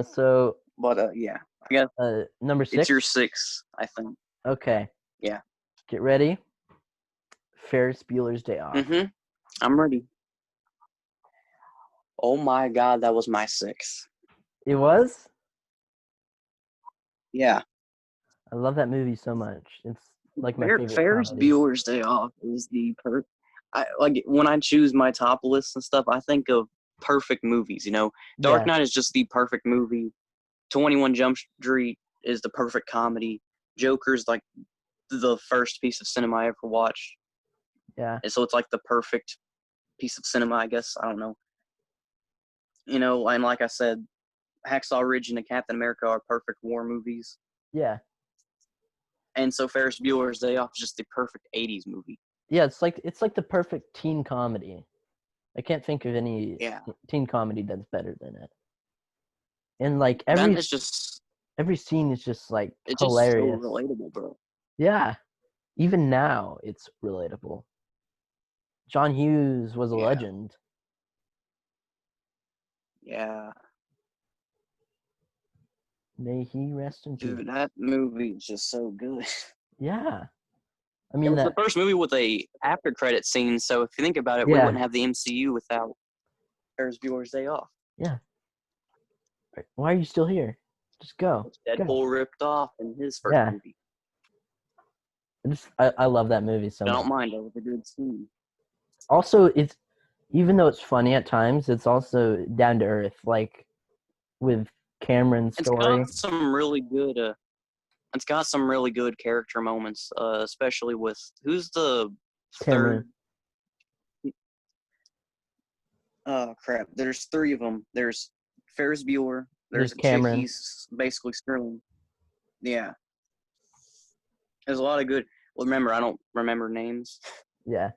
So yeah, I guess number it's your 6. 6, I think. Okay, Yeah. get ready. Ferris Bueller's Day Off. I'm ready. Oh my god, that was my 6th. It was. Yeah. I love that movie so much. It's like my favorite Ferris comedy. Bueller's Day Off is the I like when I choose my top lists and stuff, I think of perfect movies, you know. Dark Yeah, Knight is just the perfect movie. 21 Jump Street is the perfect comedy. Joker's like the first piece of cinema I ever watched. yeah, And so it's like the perfect piece of cinema, I guess. I don't know. You know, and like I said, Hacksaw Ridge and Captain America are perfect war movies. yeah, And so Ferris Bueller's Day Off is just the perfect 80s movie. yeah. It's like the perfect teen comedy. I can't think of any Yeah. teen comedy that's better than it. And like That is just every scene is just like it's just so hilarious. relatable, bro. Yeah, even now it's relatable. John Hughes was a Yeah. legend. Yeah. May he rest in peace. Dude, that movie is just so good. Yeah, I It mean was the that. first movie with a after credit scene, so if you think about it, we Yeah, wouldn't have the MCU without Ferris Bueller's Day Off. yeah. Why are you still here? Just go. Go. Deadpool ripped off in his first Yeah. movie. I love that movie so I much. don't mind. It was a good scene. Also, it's even though it's funny at times, it's also down to earth. Like with Cameron's It's story. got some really good. It's got some really good character moments, especially with who's the Cameron. third. Oh crap! There's three of them. There's Ferris Bueller. There's There's a chick. Cameron. He's basically Sterling. Yeah. There's a lot of good. Well, remember, I don't remember names. Yeah.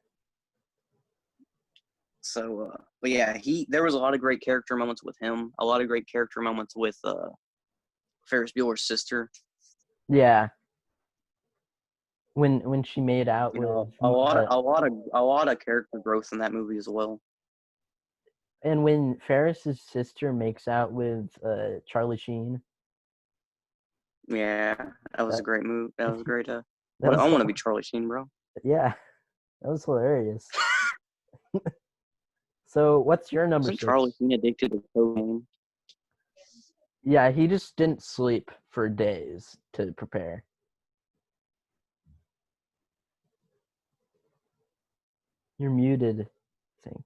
So, but yeah, there was a lot of great character moments with him. A lot of great character moments with Ferris Bueller's sister. Yeah. When she made out You with know, a lot of character growth in that movie as well. and when Ferris's sister makes out with Charlie Sheen. Yeah, that was a great move. That was great. That I was want to be Charlie Sheen, bro. Yeah. That was hilarious. So what's your number Wasn't 6? Charlie Sheen addicted to cocaine? Yeah, he just didn't sleep for days to prepare. You're muted, I think.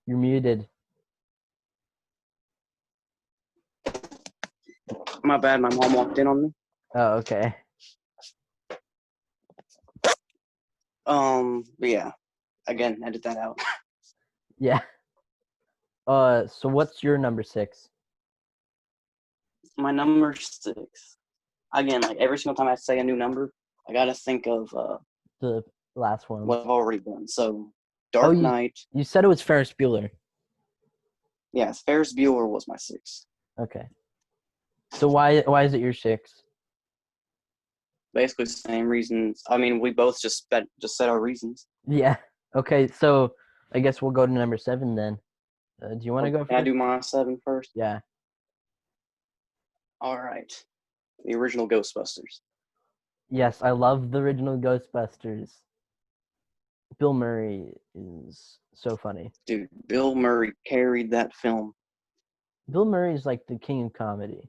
You're muted. My bad. My mom walked in on me. Oh, okay. But yeah. Again, edit that out. Yeah. So what's your number 6? My number 6. Again, like every single time I say a new number, I gotta think of The last one. what I've already done. So, Dark Knight. You said it was Ferris Bueller. Yes, Ferris Bueller was my 6. Okay. So why is it your 6? Basically, the same reasons. I mean, we both just said our reasons. Yeah. Okay. So I guess we'll go to number 7 then. Do you want to go first? Can I do my 7 first? Yeah. All right. The original Ghostbusters. Yes, I love the original Ghostbusters. Bill Murray is so funny. Dude, Bill Murray carried that film. Bill Murray is like the king of comedy.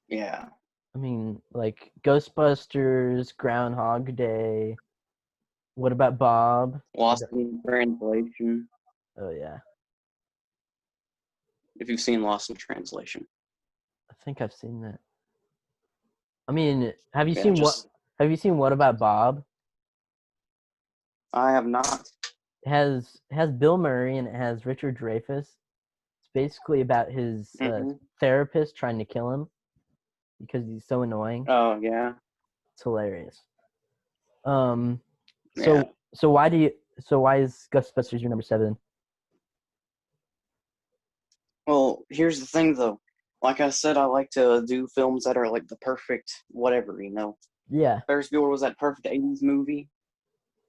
Yeah. I mean, like Ghostbusters, Groundhog Day. What about Bob? Lost in Translation. Oh yeah, If you've seen Lost in Translation. I think I've seen that. I mean, have you Yeah, seen What About Bob? I have not. It has Bill Murray and it has Richard Dreyfuss. It's basically about his therapist trying to kill him because he's so annoying. Oh yeah. It's hilarious. Yeah. So why is Ghostbusters your number 7? Well, here's the thing though. Like I said, I like to do films that are like the perfect whatever, you know. Yeah. Ferris Bueller was that perfect 80s movie.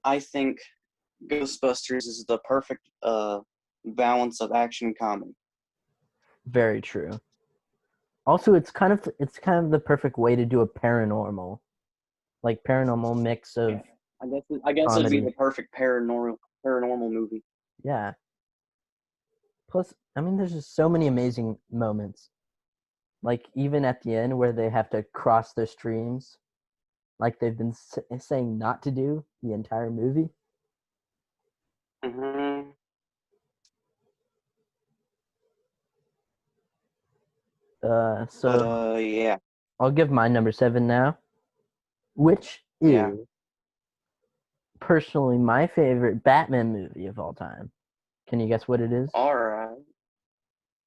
I think Ghostbusters is the perfect balance of action and comedy. Very true. Also, it's kind of the perfect way to do a paranormal mix of. Yeah. I guess it'd be comedy. the perfect paranormal movie. Yeah. Plus, I mean, there's just so many amazing moments. Like even at the end where they have to cross their streams, like they've been saying not to do the entire movie. Mm-hmm. Yeah. I'll give my number 7 now, which is personally my favorite Batman movie of all time. Can you guess what it is? All right.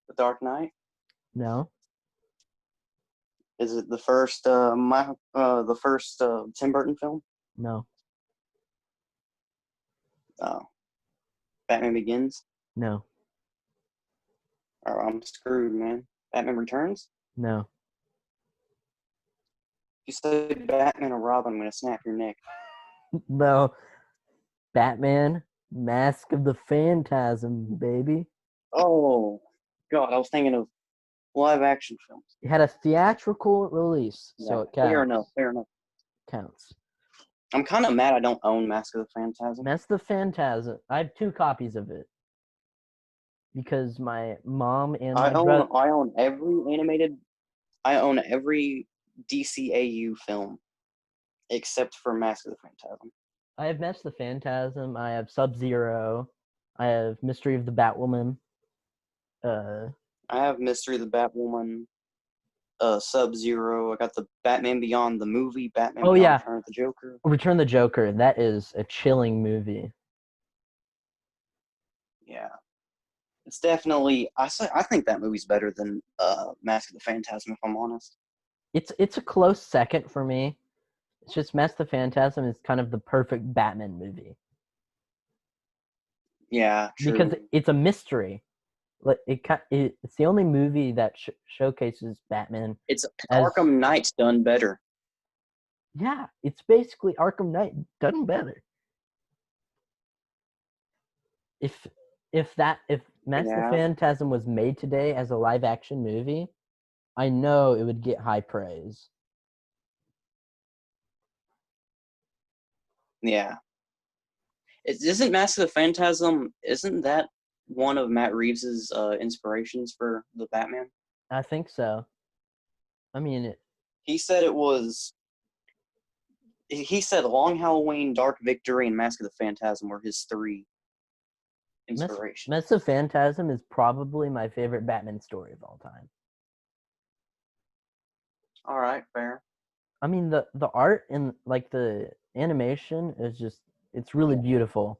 The Dark Knight. No. Is it the first Tim Burton film? No. Oh. Batman Begins? No. Oh, I'm screwed, man. Batman Returns? No. You say Batman or Robin, I'm gonna snap your neck. No. Batman, Mask of the Phantasm, baby. Oh, God, I was thinking of live action films. It had a theatrical release, so it counts. Fair enough. Counts. I'm kind of mad I don't own Mask of the Phantasm. Mask of the Phantasm. I have 2 copies of it because my mom and my brother. I own every animated. I own every DCAU film except for Mask of the Phantasm. I have Mask of the Phantasm. I have Sub-Zero. I have Mystery of the Batwoman. I have Mystery of the Batwoman, Sub-Zero. I got the Batman Beyond the movie, Batman Beyond yeah, Return of the Joker. Return the Joker. That is a chilling movie. Yeah, it's definitely. I think that movie's better than Mask of the Phantasm. If I'm honest, It's a close second for me. It's just Mask of the Phantasm is kind of the perfect Batman movie. yeah, true. Because it's a mystery. It's the only movie that showcases Batman. It's as, Arkham Knight's done better. Yeah, it's basically Arkham Knight done better. If Mask of the Phantasm was made today as a live action movie, I know it would get high praise. Yeah. Isn't Mask of the Phantasm, isn't that one of Matt Reeves' inspirations for the Batman? I think so. I mean, he said Long Halloween, Dark Victory, and Mask of the Phantasm were his 3 inspirations. Mask of the Phantasm is probably my favorite Batman story of all time. All right, fair. I mean, the art and like the animation is just, it's really beautiful.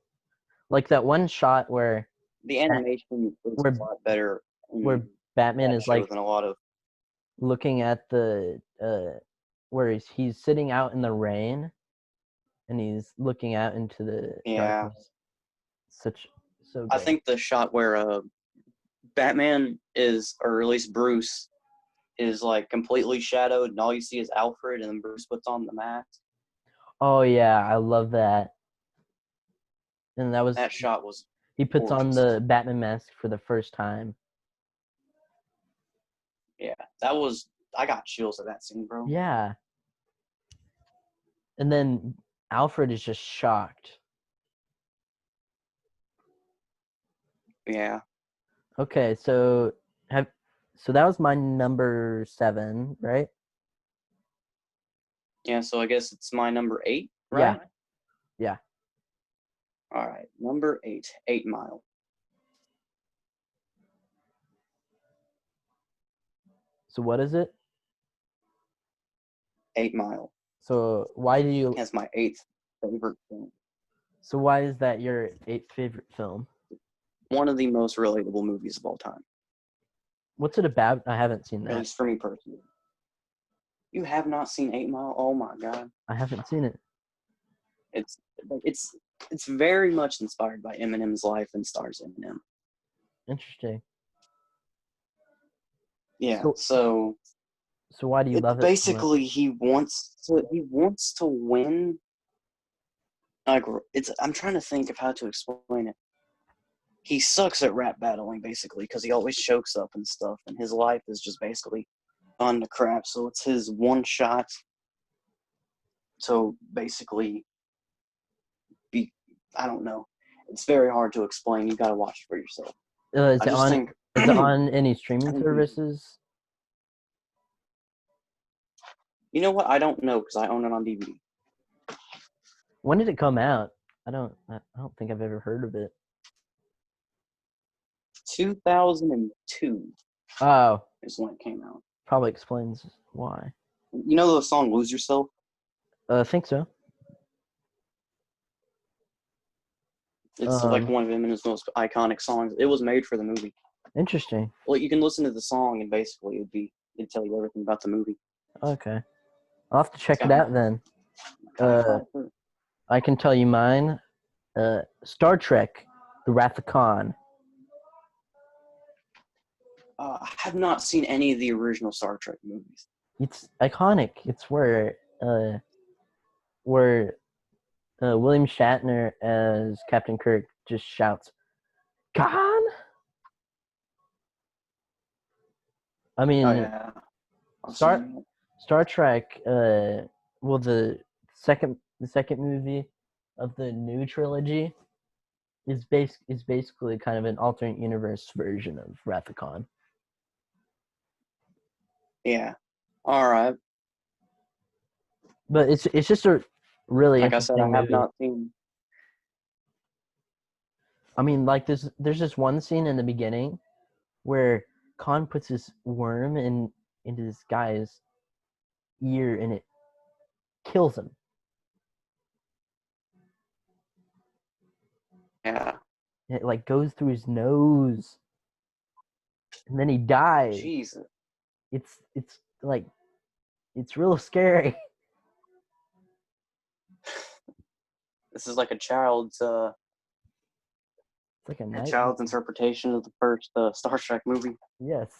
Like that one shot where the animation is a lot better where Batman is like than a lot of looking at the where he's sitting out in the rain and he's looking out into the darkness. So good. I think the shot where Batman is, or at least Bruce, is like completely shadowed and all you see is Alfred, and then Bruce puts on the mask. Oh yeah, I love that. And that shot was he puts gorgeous. on the Batman mask for the first time. Yeah, I got chills at that scene, bro. Yeah. And then Alfred is just shocked. Yeah. Okay, so that was my number 7, right? Yeah, so I guess it's my number 8, right? Yeah. All right, number 8, 8 Mile. So what is it? 8 Mile. So why do you? That's my 8th favorite film. So why is that your 8th favorite film? One of the most relatable movies of all time. What's it about? I haven't seen that. At least for me personally. You have not seen 8 Mile? Oh my god. I haven't seen it. It's very much inspired by Eminem's life and stars Eminem. Interesting. Yeah. So why do you love it? Basically, he wants to win. Like I'm trying to think of how to explain it. He sucks at rap battling basically because he always chokes up and stuff, and his life is just basically on the crap. So it's his one shot. So basically, I don't know. It's very hard to explain. You got to watch it for yourself. Is it on any streaming services? You know what? I don't know because I own it on DVD. When did it come out? I don't think I've ever heard of it. 2002. Oh. Is when it came out. Probably explains why. You know the song "Lose Yourself"? I think so. It's like one of Eminem's most iconic songs. It was made for the movie. Interesting. Well, you can listen to the song and basically it'd tell you everything about the movie. Okay. I'll have to check it out then. I can tell you mine. Star Trek, The Wrath of Khan. I have not seen any of the original Star Trek movies. It's iconic. It's where William Shatner as Captain Kirk just shouts, "Khan!" I mean, Star Trek. The second the second movie of the new trilogy, is basically kind of an alternate universe version of Wrath of Khan. Yeah. All right. But it's just a really Like I said, I interesting have movie. not seen. I mean, like there's this one scene in the beginning where Khan puts this worm into this guy's ear and it kills him. Yeah. And it like goes through his nose, and then he dies. Jesus. It's like it's real scary. This is like a child's It's like a a nightmare. child's interpretation of the first Star Trek movie. Yes.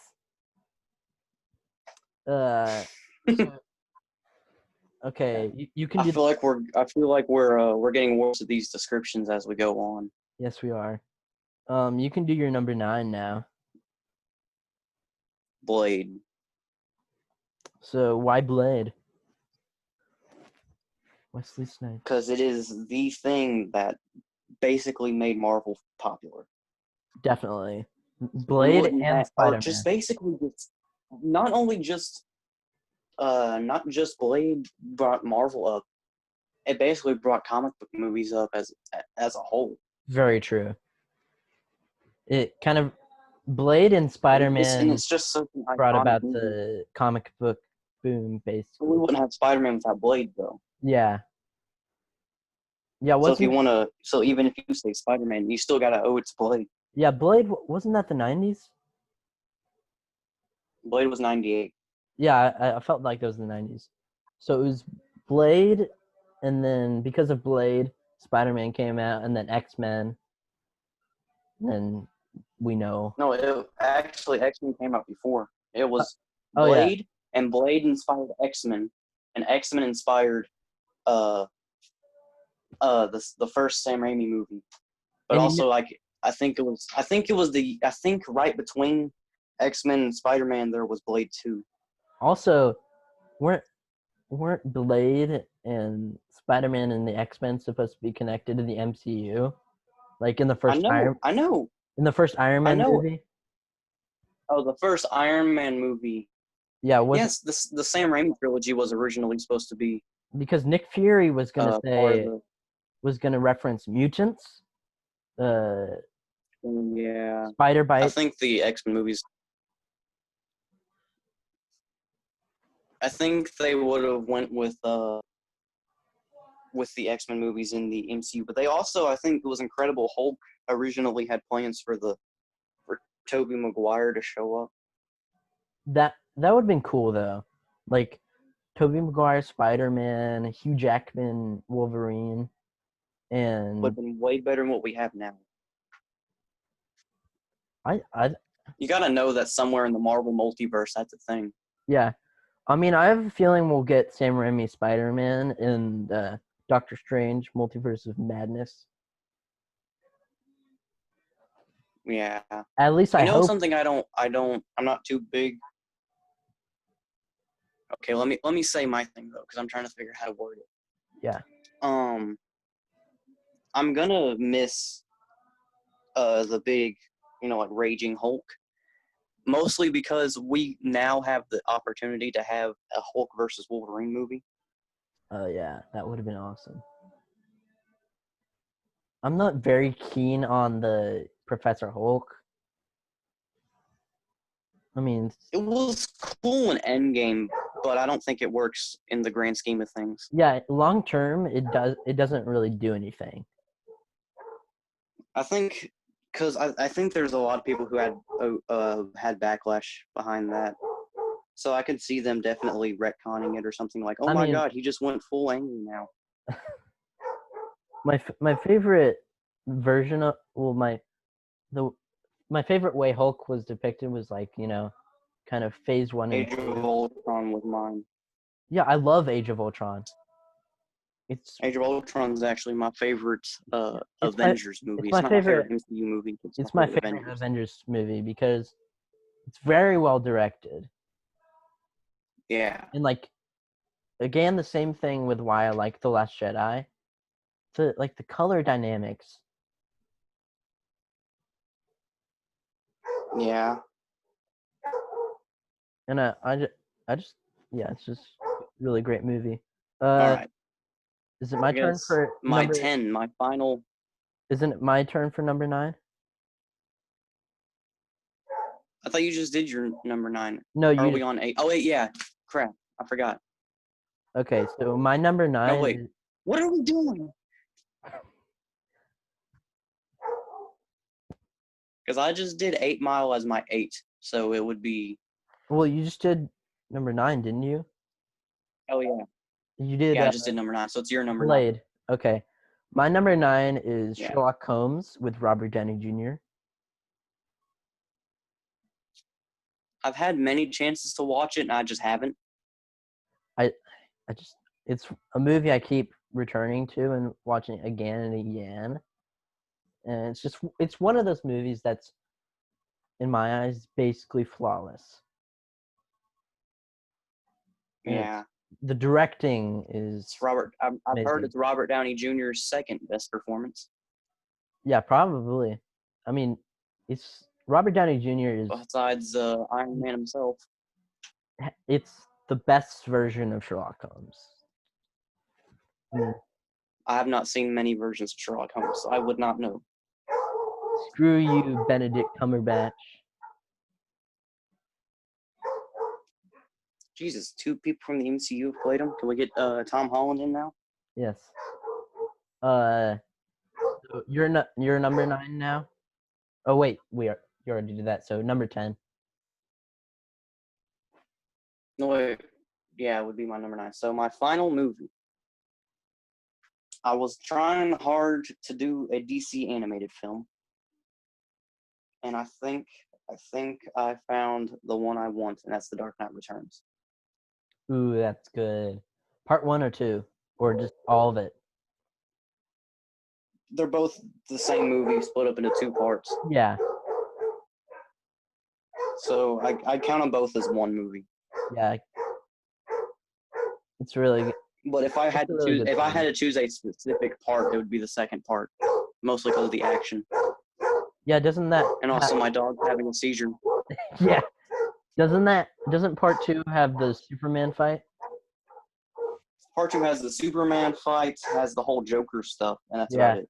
So, okay, you can I do. feel like we're getting worse at these descriptions as we go on. Yes, we are. You can do your number 9 now. Blade. So why Blade? Wesley Snipes. Because it is the thing that basically made Marvel popular. Definitely. Blade and Or just Spider-Man. basically just not only just not just Blade brought Marvel up, it basically brought comic book movies up as a whole. Very true. It kind of Blade and Spider-Man It's just such an brought iconic about movie. the comic book boom, basically. We wouldn't have Spider-Man without Blade, though. Yeah. Yeah, So if you wasn't want to, so even if you say Spider-Man, you still gotta owe it to Blade. yeah, Blade wasn't that the 90s? Blade was 98. Yeah, I felt like that was the 90s. So it was Blade, and then because of Blade, Spider-Man came out, and then X-Men. And then we know. No, actually X-Men came out before. It was Oh yeah. Blade, and Blade inspired X-Men, and X-Men inspired the first Sam Raimi movie. But And also like I think right between X-Men and Spider-Man there was Blade 2. also weren't Blade and Spider-Man and the X-Men supposed to be connected to the MCU? Like in the first I know. Iron Man movie? Oh, the first Iron Man movie. Yeah, Yes, the Sam Raimi trilogy was originally supposed to be because Nick Fury was gonna part of the. was gonna reference mutants, uh, Yeah, spider I bites. think the X-Men movies. I think they would have went with the X-Men movies in the MCU, but they also, I think, it was Incredible Hulk originally had plans for Tobey Maguire to show up. That would have been cool though, like Tobey Maguire Spider-Man, Hugh Jackman Wolverine, and Would have been way better than what we have now. I You got to know that somewhere in the Marvel multiverse, that's a thing. yeah, I mean I have a feeling we'll get Sam Raimi Spider-Man and Doctor Strange Multiverse of Madness. Yeah. At least I hope. Something I'm not too big. Okay, let me say my thing though, because I'm trying to figure out how to word it. Yeah. I'm gonna miss the big, like Raging Hulk. Mostly because we now have the opportunity to have a Hulk versus Wolverine movie. Oh yeah, that would have been awesome. I'm not very keen on the Professor Hulk. I mean, It was cool in Endgame, but I don't think it works in the grand scheme of things. yeah, long term it doesn't really do anything. I think because I think there's a lot of people who had backlash behind that, so I could see them definitely retconning it or something like, oh my god, he just went full angry now. My favorite version of my favorite way Hulk was depicted was like kind of phase 1 and Age of Ultron was mine. Yeah, I love Age of Ultron. Age of Ultron is actually my favorite Avengers movie. It's not my favorite MCU movie. It's my favorite Avengers movie because it's very well directed. Yeah. And like again, the same thing with why I like The Last Jedi. Like the color dynamics. Yeah. And I just yeah, it's just really great movie. All right. Is it I my turn guess for my number? 10, my final. Isn't it my turn for number 9? I thought you just did your number 9. No, Are you. we on 8? Oh, wait, yeah. Crap. I forgot. Okay, so my number No, 9 wait. is What are we doing? Because I just did 8 Mile as my 8. So it would be. well, you just did number 9, didn't you? Oh, yeah. You did Yeah, I just did number 9. So it's your number 9. Blade. Okay. My number 9 is Yeah. Sherlock Holmes with Robert Downey Jr. I've had many chances to watch it, and I just haven't. I just it's a movie I keep returning to and watching again and again. And it's one of those movies that's in my eyes basically flawless. And Yeah. the directing is It's Robert. I've heard amazing. it's Robert Downey Jr.'s second best performance. Yeah, probably. I mean, it's Robert Downey Jr. is Besides Iron Man himself. it's the best version of Sherlock Holmes. I mean, I have not seen many versions of Sherlock Holmes, so I would not know. screw you, Benedict Cumberbatch. Jesus, 2 people from the MCU have played him. Can we get Tom Holland in now? Yes. So you're number 9 now. Oh wait, you already did that. So number 10. No, wait. Yeah, it would be my number 9. So my final movie. I was trying hard to do a DC animated film, and I think I found the one I want, and that's The Dark Knight Returns. Ooh, that's good. Part 1 or 2, or just all of it? They're both the same movie, split up into 2 parts. Yeah. So I count them both as one movie. Yeah. It's really good. But if I had to choose, if I had to choose a specific part, it would be the second part, mostly because of the action. Yeah, doesn't that? And also my dog having a seizure. Yeah. Doesn't part 2 have the Superman fight? Part 2 has the Superman fight, has the whole Joker stuff, and that's about it.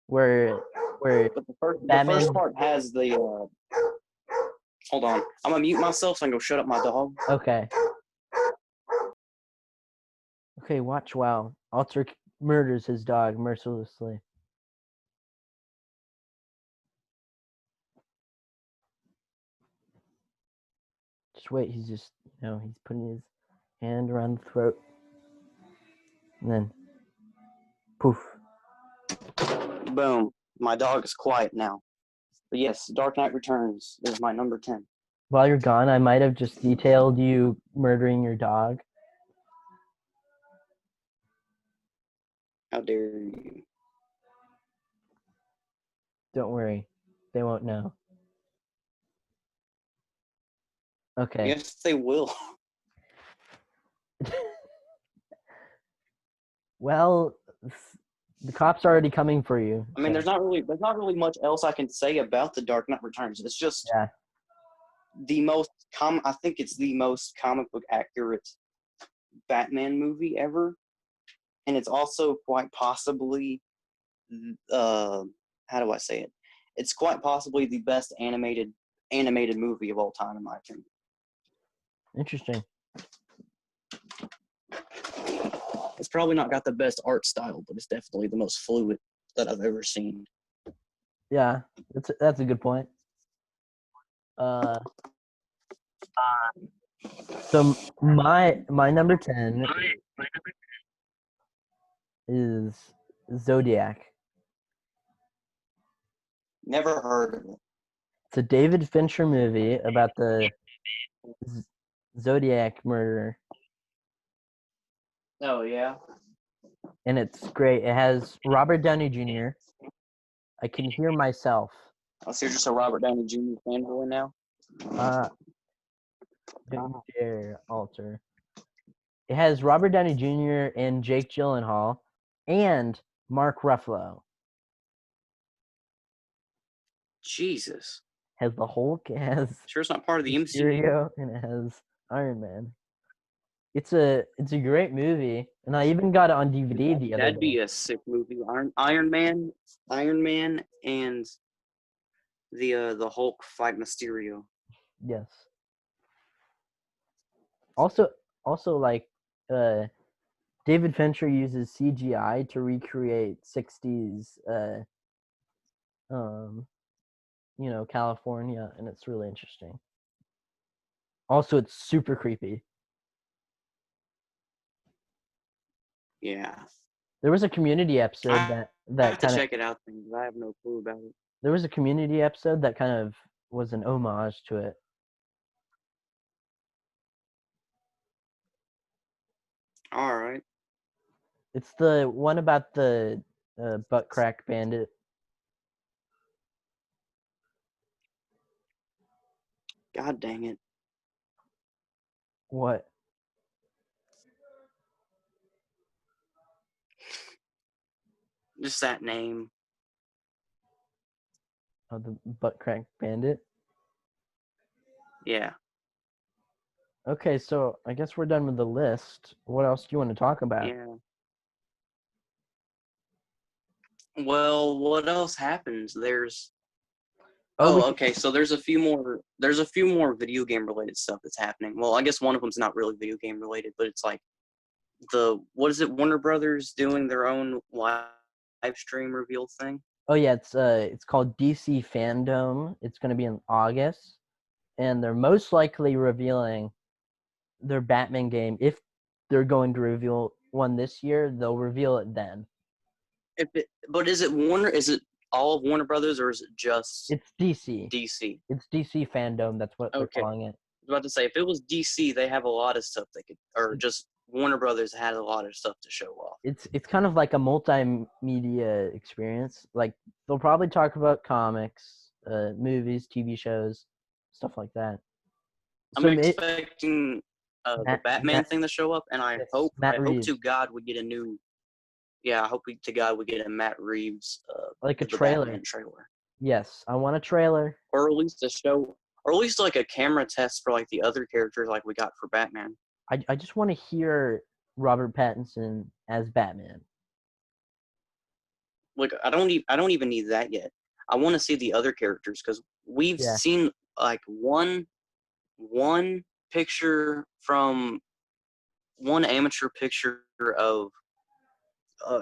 Where But the first part has the. Hold on, I'm gonna mute myself so I can go shut up my dog. Okay. Okay, watch while Alter murders his dog mercilessly. Just wait, he's just, he's putting his hand around the throat. And then, poof. Boom. My dog is quiet now. But yes, Dark Knight Returns is my number 10. While you're gone, I might have just detailed you murdering your dog. How dare you? Don't worry. They won't know. Okay. Yes, they will. Well, the cops are already coming for you. I mean, there's not really much else I can say about The Dark Knight Returns. It's just the most I think it's the most comic book accurate Batman movie ever, and it's also quite possibly how do I say it? It's quite possibly the best animated movie of all time, in my opinion. Interesting. It's probably not got the best art style, but it's definitely the most fluid that I've ever seen. Yeah, that's a good point. So my number 10 is Zodiac. Never heard of it. It's a David Fincher movie about the Zodiac murderer. Oh, yeah? And it's great. It has Robert Downey Jr. I can hear myself. Oh, so you're just a Robert Downey Jr. fanboy now? Don't you dare, Alter. It has Robert Downey Jr. and Jake Gyllenhaal and Mark Ruffalo. Jesus. Has the Hulk, it has Sure, it's not part of the MCU. Mysterio, and it has Iron Man. It's a great movie, and I even got it on DVD the other That'd day. be a sick movie. Iron Man, and the Hulk fight Mysterio. Yes. Also, like David Fincher uses CGI to recreate 60s California, and it's really interesting. Also, it's super creepy. Yeah. There was a Community episode I that have to kind of check it out then, 'cause I have no clue about it. there was a Community episode that kind of was an homage to it. All right. It's the one about the butt crack bandit. God dang it. What? Just that name. Oh, the butt crack bandit. Yeah. Okay, so I guess we're done with the list. What else do you want to talk about? Yeah. Well, what else happens? Okay, so there's a few more video game related stuff that's happening. Well, I guess one of them's not really video game related, but it's like what is it, Warner Brothers doing their own live stream reveal thing? Oh yeah, it's called DC Fandom. It's going to be in August, and they're most likely revealing their Batman game. If they're going to reveal one this year, they'll reveal it then. But is it all of Warner Brothers, or is it just It's DC. DC? It's DC Fandom. That's what they're Okay. calling it. I was about to say, if it was DC, they have a lot of stuff they could, or just Warner Brothers had a lot of stuff to show off. It's kind of like a multimedia experience. Like they'll probably talk about comics, movies, TV shows, stuff like that. I'm expecting the Batman thing to show up, and I hope to God we get a new. Yeah, I hope to God we get a Matt Reeves like a the trailer. Batman trailer. Yes, I want a trailer. Or at least a show, or at least like a camera test for like the other characters like we got for Batman. I just want to hear Robert Pattinson as Batman. Like I don't even need that yet. I want to see the other characters because we've seen like one picture from one amateur picture of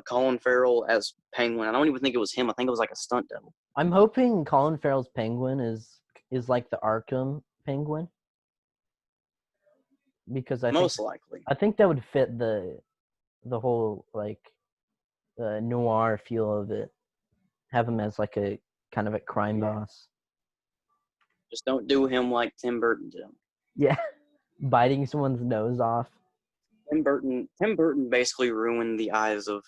Colin Farrell as Penguin. I don't even think it was him. I think it was like a stunt double. I'm hoping Colin Farrell's Penguin is like the Arkham Penguin, because I think that would fit the whole like noir feel of it. Have him as like a kind of a crime boss. Just don't do him like Tim Burton did him. Yeah, biting someone's nose off. Tim Burton basically ruined the eyes of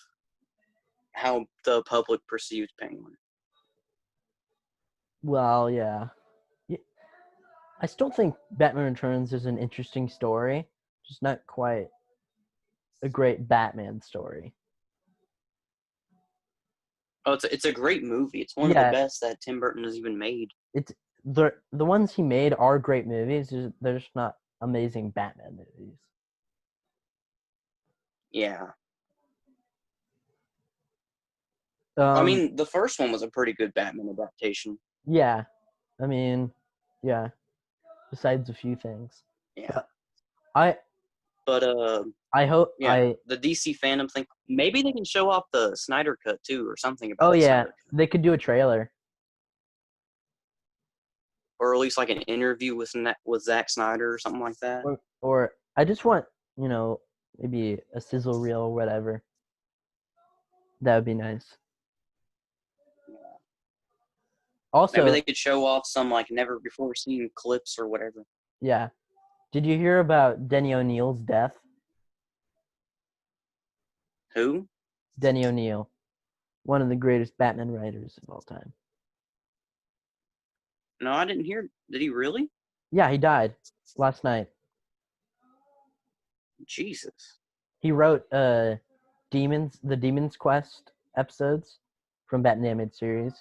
how the public perceives Penguin. Well, yeah. I still think Batman Returns is an interesting story, just not quite a great Batman story. Oh, it's a great movie. It's one of the best that Tim Burton has even made. It's the ones he made are great movies. They're just not amazing Batman movies. Yeah. I mean, the first one was a pretty good Batman adaptation. Yeah. I mean, yeah. Besides a few things. Yeah. But I hope the DC Fandom thing. Maybe they can show off the Snyder Cut too, or something about. Oh yeah, they could do a trailer, or at least like an interview with Zack Snyder or something like that. Or I just want maybe a sizzle reel or whatever. That would be nice. Yeah. Also, maybe they could show off some like never before seen clips or whatever. Yeah. Did you hear about Denny O'Neil's death? Who? Denny O'Neil, one of the greatest Batman writers of all time. No, I didn't hear. Did he really? Yeah, he died last night. Jesus. He wrote the Demon's Quest episodes from Batman animated series.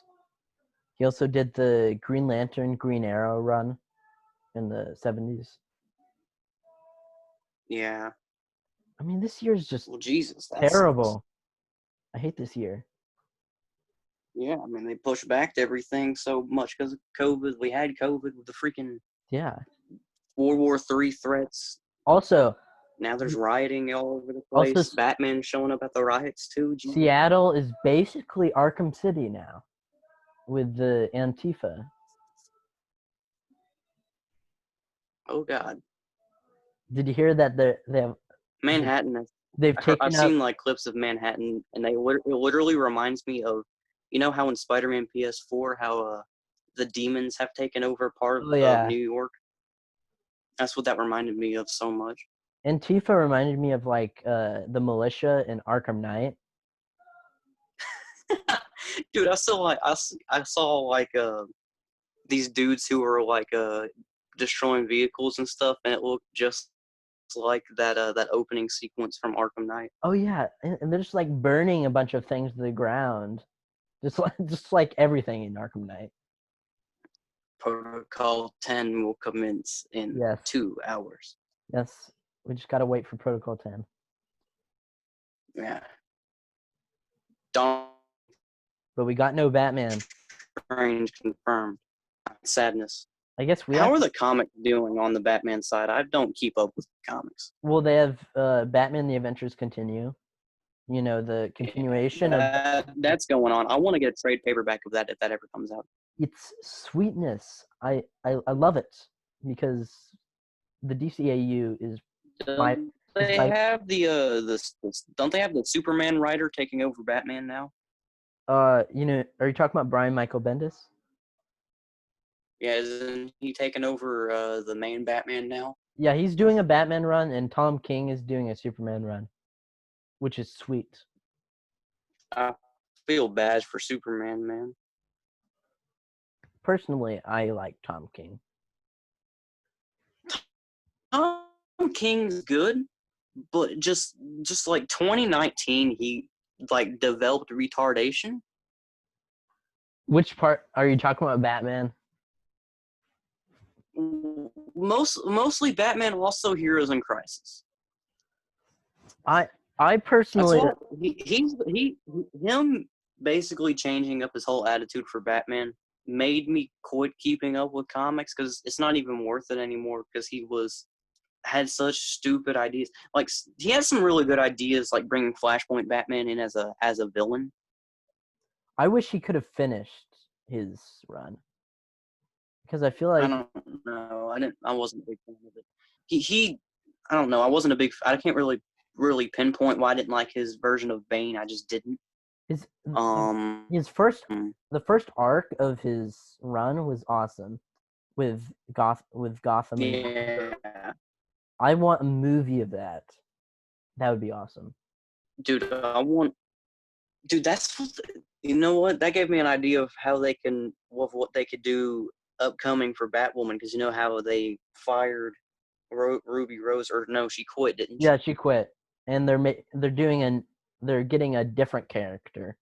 He also did the Green Lantern, Green Arrow run in the 70s. Yeah. I mean, this year is just Well, Jesus, that sucks. terrible. I hate this year. Yeah, I mean, they pushed back everything so much because of COVID. We had COVID with the freaking Yeah. World War III threats. Also, Now there's rioting all over the also place. Batman showing up at the riots too. Jesus. Seattle is basically Arkham City now with the Antifa. Oh God, Did you hear that Manhattan. they've I've taken up? seen like clips of Manhattan, and it literally reminds me of, you know how in Spider-Man PS4, how the demons have taken over part Oh of yeah, New York. That's what that reminded me of so much. Antifa reminded me of like the militia in Arkham Knight. Dude, I saw like these dudes who were like destroying vehicles and stuff, and it looked just like that opening sequence from Arkham Knight. Oh yeah, and they're just like burning a bunch of things to the ground, just like everything in Arkham Knight. Protocol 10 will commence in Yes, 2 hours. yes. We just gotta wait for Protocol 10. Yeah. Dawn But we got no Batman. Strange confirmed. Sadness. I guess we How have are to. the comics doing on the Batman side? I don't keep up with comics. Well, they have Batman: The Adventures Continue. You know, the continuation of That's going on. I want to get a trade paperback of that if that ever comes out. its sweetness. I love it because the DCAU my Don't is they by have don't they have the Superman writer taking over Batman now? you know, are you talking about Brian Michael Bendis? Yeah, isn't he taking over the main Batman now? Yeah, he's doing a Batman run, and Tom King is doing a Superman run, which is sweet. I feel bad for Superman, man. Personally, I like Tom King. Tom King's good, but just like 2019, he like developed retardation. Which part are you talking about, Batman? Mostly Batman, also Heroes in Crisis. I I That's personally all. Him basically changing up his whole attitude for Batman made me quit keeping up with comics because it's not even worth it anymore because he had such stupid ideas. Like he had some really good ideas, like bringing Flashpoint Batman in as a villain. I wish he could have finished his run because I feel I like don't know. I wasn't a big fan of it. He I don't know. I wasn't a big. I can't really pinpoint why I didn't like his version of Bane. I just didn't. his Um. his first the first arc of his run was awesome with Gotham and Gotham. Yeah, I want a movie of that. That would be awesome. dude. Dude. That's you know what? That gave me an idea of how they can of what they could do upcoming for Batwoman because you know how they fired Ruby Rose, or no, she quit, didn't Yeah, she? she quit, and they're getting a different character,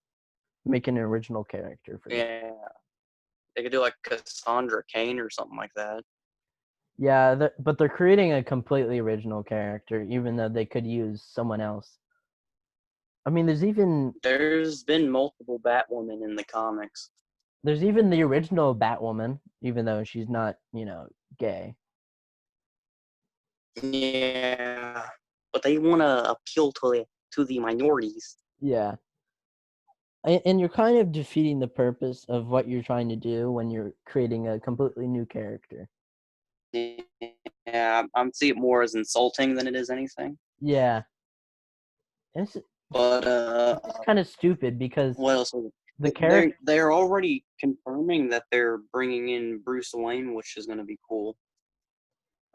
making an original character for this. Yeah, they could do like Cassandra Cain or something like that. Yeah, but they're creating a completely original character, even though they could use someone else. I mean, There's been multiple Batwomen in the comics. there's even the original Batwoman, even though she's not, gay. Yeah, but they want to appeal to the minorities. Yeah, and you're kind of defeating the purpose of what you're trying to do when you're creating a completely new character. Yeah, I'm seeing it more as insulting than it is anything. Yeah, and But it's kind of stupid because what else? the character. They're already confirming that they're bringing in Bruce Wayne, which is going to be cool.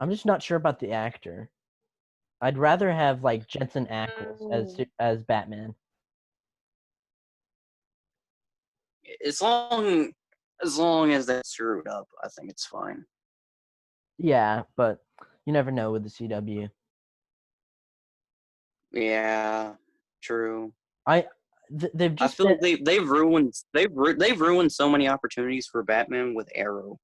I'm just not sure about the actor. I'd rather have like Jensen Ackles as Batman. As long as they screw it up, I think it's fine. Yeah, but you never know with the CW. Yeah, true. I they've I just feel been like they've ruined so many opportunities for Batman with Arrow.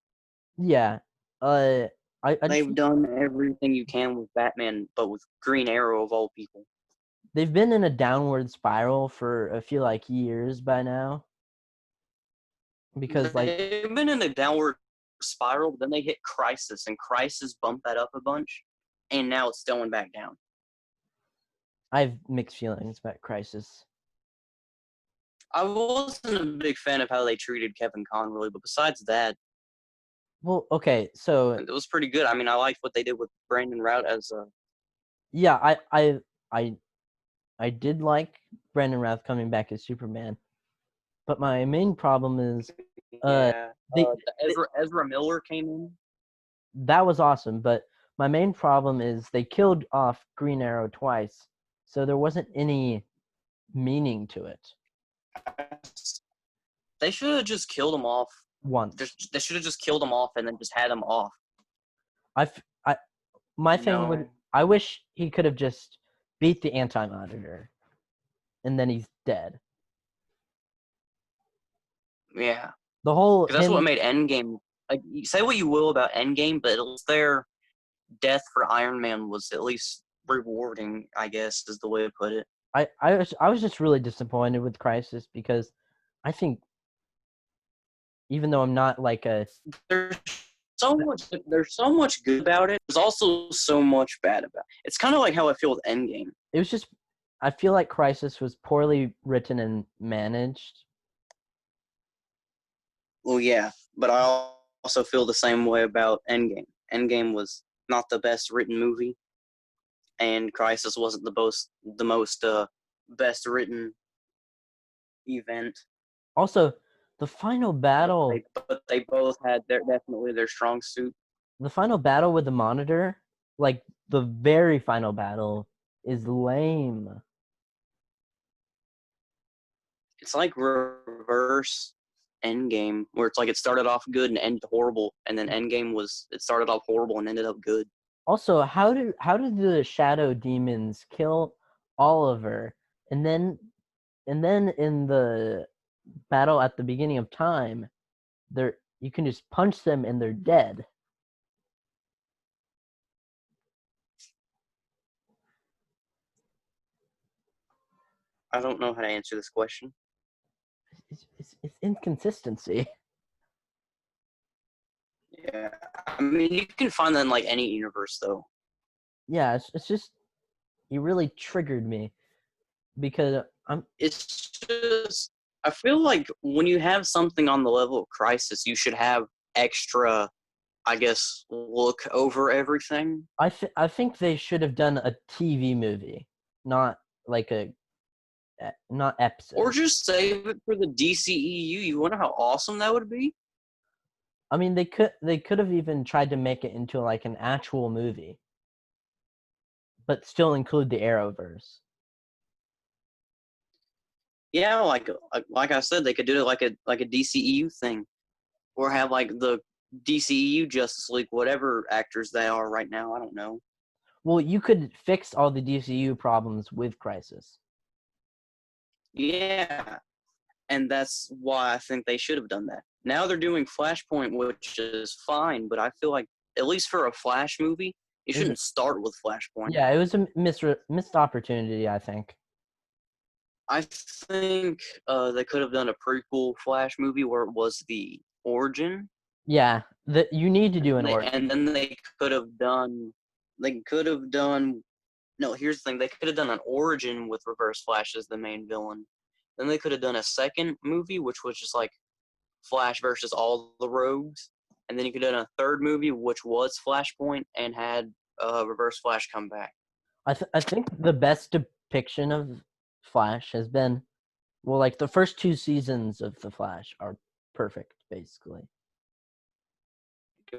yeah. I just They've done everything you can with Batman, but with Green Arrow of all people. they've been in a downward spiral for a few like years by now because like They've been in a downward spiral, but then they hit Crisis, and Crisis bumped that up a bunch, and now it's going back down. I have mixed feelings about Crisis. I wasn't a big fan of how they treated Kevin Conroy, but besides that, Well, okay, so it was pretty good. I mean, I liked what they did with Brandon Routh as yeah, I I did like Brandon Routh coming back as Superman, but my main problem is uh yeah. they, they Ezra Miller came in. that was awesome, but my main problem is they killed off Green Arrow twice, so there wasn't any meaning to it They should have just killed him off. once. They should have just killed him off and then just had him off. I my You thing would know? I wish he could have just beat the Anti-Monitor and then he's dead. Yeah, The whole because that's what him made Endgame. Like, you say what you will about Endgame, but at least their death for Iron Man was at least rewarding. I guess is the way to put it. I was just really disappointed with Crisis because I think even though I'm not like a There's There's so much good about it. There's also so much bad about it. It's kind of like how I feel with Endgame. it was just I feel like Crisis was poorly written and managed. Well, yeah, but I also feel the same way about Endgame. Endgame was not the best written movie, and Crisis wasn't the most best written event. Also, the final But battle, they both had definitely their strong suit. the final battle with the Monitor, like the very final battle, is lame. It's like reverse Endgame, where it's like it started off good and ended horrible, and then Endgame was it started off horrible and ended up good. Also, how did the Shadow Demons kill Oliver, and then in the battle at the beginning of time, they're you can just punch them and they're dead. I don't know how to answer this question. It's inconsistency. Yeah, I mean you can find that in like any universe though. Yeah, it's just it really triggered me because It's just I feel like when you have something on the level of Crisis, you should have extra, I guess, look over everything. I think they should have done a TV movie, not like not Or episode. just save it for the DCEU. You wonder how awesome that would be? I mean, they could have even tried to make it into like an actual movie, but still include the Arrowverse. Yeah, like I said, they could do it like a DCEU thing, or have like the DCEU Justice League, whatever actors they are right now. I don't know. Well, you could fix all the DCU problems with Crisis. Yeah, and that's why I think they should have done that. Now they're doing Flashpoint, which is fine, but I feel like at least for a Flash movie, you It was shouldn't start with Flashpoint. yeah, it was a missed opportunity, I think. I think they could have done a prequel Flash movie where it was the origin, Yeah, that you need to do an origin. and then they could have done. No, here's the thing: they could have done an origin with Reverse Flash as the main villain. Then they could have done a second movie, which was just like Flash versus all the rogues, and then you could have done a third movie, which was Flashpoint, and had Reverse Flash come back. I think the best depiction of Flash has been well, like the first two seasons of the Flash are perfect, basically.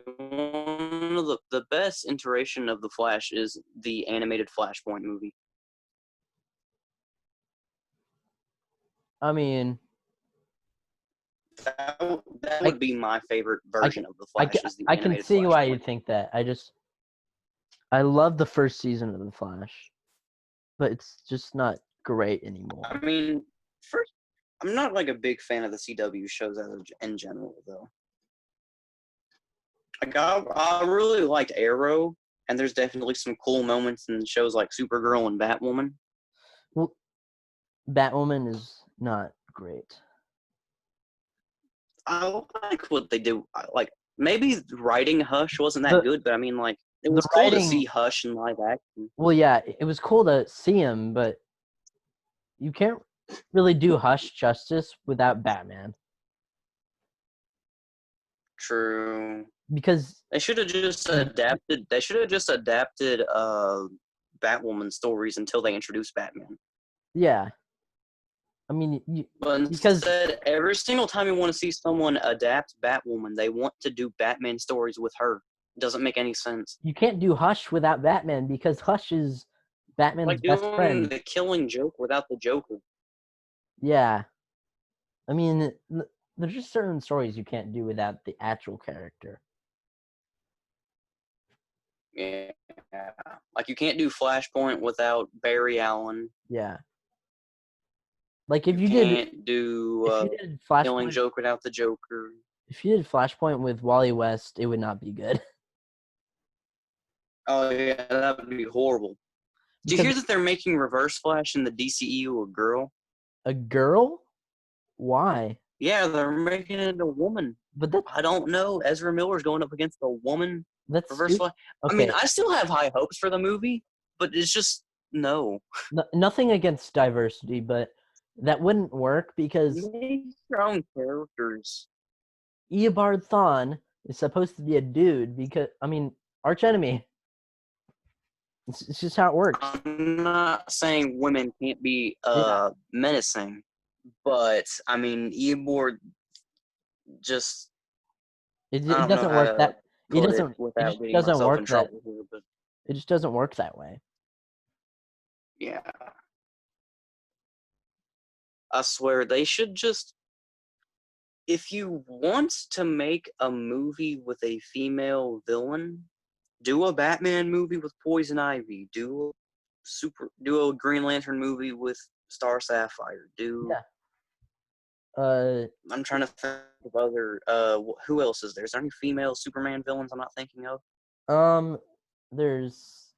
One of the best iteration of the Flash is the animated Flashpoint movie. I mean, That I would be my favorite I version of the I, Flash is the I can animated see why you Flashpoint. think that. I love the first season of the Flash. but it's just not great anymore. I mean, first, I'm not like a big fan of the CW shows in general, though. Like I really liked Arrow, and there's definitely some cool moments in shows like Supergirl and Batwoman. Well, Batwoman is not great. I like what they do. Like maybe writing Hush wasn't that The good, but I mean, like it the was cool to writing, see Hush in live action. well, yeah, it was cool to see him, but you can't really do Hush justice without Batman True. because They should have just adapted. They should have just adapted Batwoman stories until they introduced Batman. yeah, I mean, But because instead, every single time you want to see someone adapt Batwoman, they want to do Batman stories with her. It doesn't make any sense. you can't do Hush without Batman because Hush is Batman's Like best doing friend. the Killing Joke without the Joker. Yeah, I mean, there's just certain stories you can't do without the actual character. Yeah. Like you can't do Flashpoint without Barry Allen. Yeah, like You can't do if you did Killing Flashpoint Joke without the Joker. if you did Flashpoint with Wally West, it would not be good Oh yeah, that would be horrible. Do you because hear that they're making Reverse Flash in the DCEU a girl? a girl. Why? Yeah, they're making it a woman. But that I don't know. Ezra Miller's going up against a woman that's Reverse stupid. Flash. I mean, Okay, I still have high hopes for the movie, but it's just no. nothing against diversity, but that wouldn't work because Make your own characters. Eobard Thawne is supposed to be a dude because I mean arch enemy. It's just how it works. I'm not saying women can't be Yeah, menacing, but I mean, Eobard just I it don't know doesn't how work to that put it it without just getting doesn't myself work in that trouble here, but it just doesn't work that way. yeah, I swear they should just. If you want to make a movie with a female villain, do a Batman movie with Poison Ivy. Do a Green Lantern movie with Star Sapphire. Yeah. Uh, I'm trying to think of other. Who else is there? Is there any female Superman villains I'm not thinking of? um, there's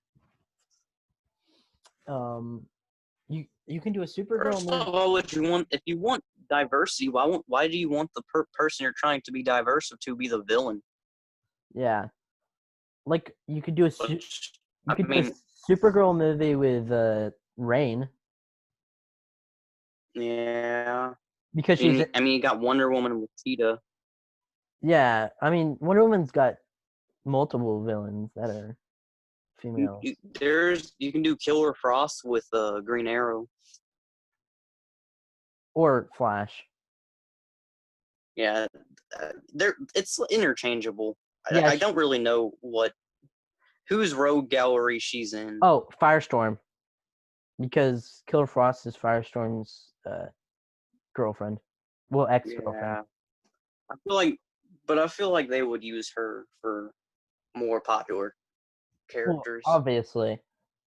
um, you can do a Supergirl First movie. of all, would you want if you want diversity? Why do you want the person you're trying to be diverse to be the villain? Yeah, like you could do Which you I could do a mean, Supergirl movie with Rain yeah. because she's I mean, you got Wonder Woman with Cheetah. yeah. I mean, Wonder Woman's got multiple villains that are females You can do Killer Frost with Green Arrow. or Flash. Yeah, it's interchangeable. Yeah. I don't really know whose rogue gallery she's in. Oh, Firestorm, because Killer Frost is Firestorm's girlfriend, well, ex-girlfriend. Yeah, I feel like they would use her for more popular Well, characters. obviously,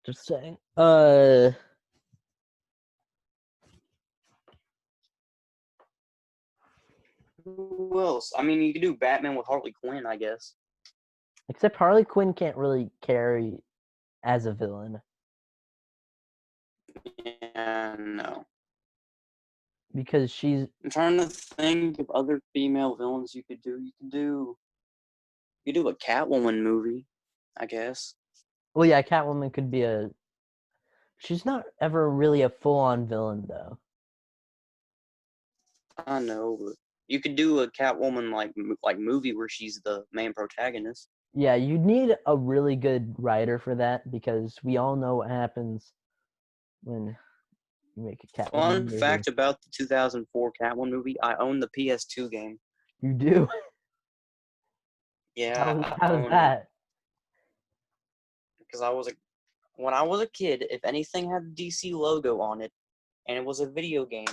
just saying. Who else? I mean, you could do Batman with Harley Quinn, I guess. Except Harley Quinn can't really carry as a villain Yeah, no. because she's I'm trying to think of other female villains you could do. You could do a Catwoman movie, I guess. well, yeah, Catwoman could be she's not ever really a full-on villain though. I know, but you could do a Catwoman like movie where she's the main protagonist. Yeah, you'd need a really good writer for that because we all know what happens when you make a Catwoman Fun movie. fact about the 2004 Catwoman movie: I own the PS2 game. You do. Yeah, I How's own it that? because when I was a kid, if anything had the DC logo on it and it was a video game,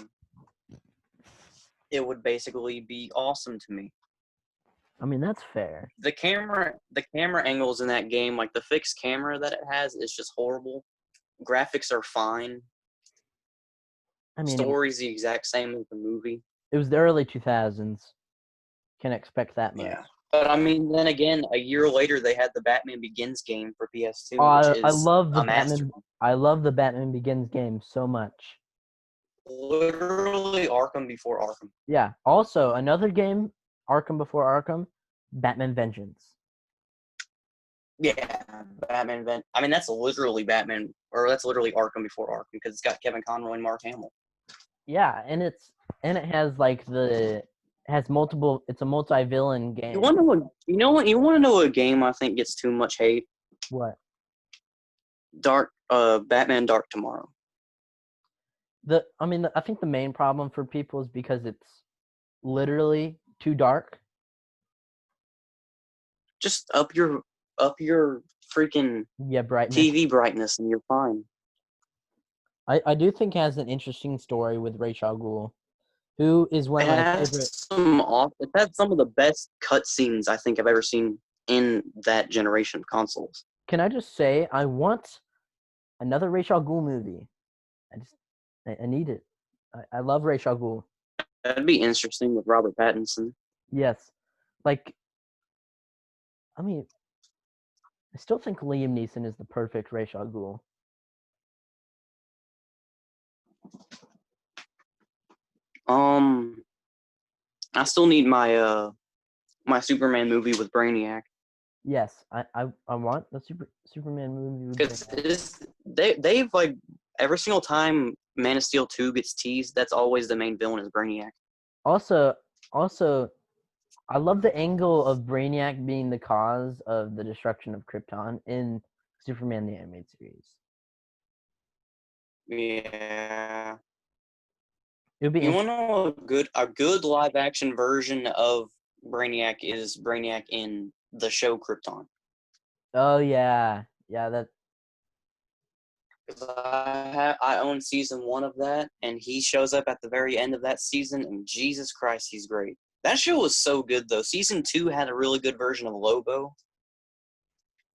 it would basically be awesome to me. I mean, that's fair. The camera angles in that game, like the fixed camera that it has, is just horrible. graphics are fine. I mean, Story's the exact same as the movie. it was the early 2000s. Can expect that much. Yeah. But I mean, then again, a year later they had the Batman Begins game for PS2, which I is love the a masterpiece. I love the Batman Begins game so much. Literally Arkham before Arkham. Yeah. Also, another game, Arkham before Arkham, Batman Vengeance. Yeah, I mean, that's literally Batman, or that's literally Arkham before Arkham, because it's got Kevin Conroy and Mark Hamill. Yeah, and it has like has multiple. It's a multi-villain game. You want to know a game I think gets too much hate? What? Batman Dark Tomorrow. I think the main problem for people is because it's literally too dark. Just up your freaking brightness. TV brightness, and you're fine. I do think it has an interesting story with Ra's al Ghul, who is one of my favorite. It has some of the best cutscenes I think I've ever seen in that generation of consoles. Can I just say, I want another Ra's al Ghul movie. I need it. I love Ra's al Ghul. That'd be interesting with Robert Pattinson. Yes. Like, I mean, I still think Liam Neeson is the perfect Ra's al Ghul. I still need my my Superman movie with Brainiac. Yes, I want the Superman movie with Brainiac. They've like every single time Man of Steel 2 gets teased, that's always the main villain is Brainiac. Also, I love the angle of Brainiac being the cause of the destruction of Krypton in Superman the Animated Series. Yeah. It would be. You want to know a good live action version of Brainiac is Brainiac in the show Krypton. Oh yeah, that. Because I own season 1 of that, and he shows up at the very end of that season, and Jesus Christ, he's great. That show was so good though. Season 2 had a really good version of Lobo.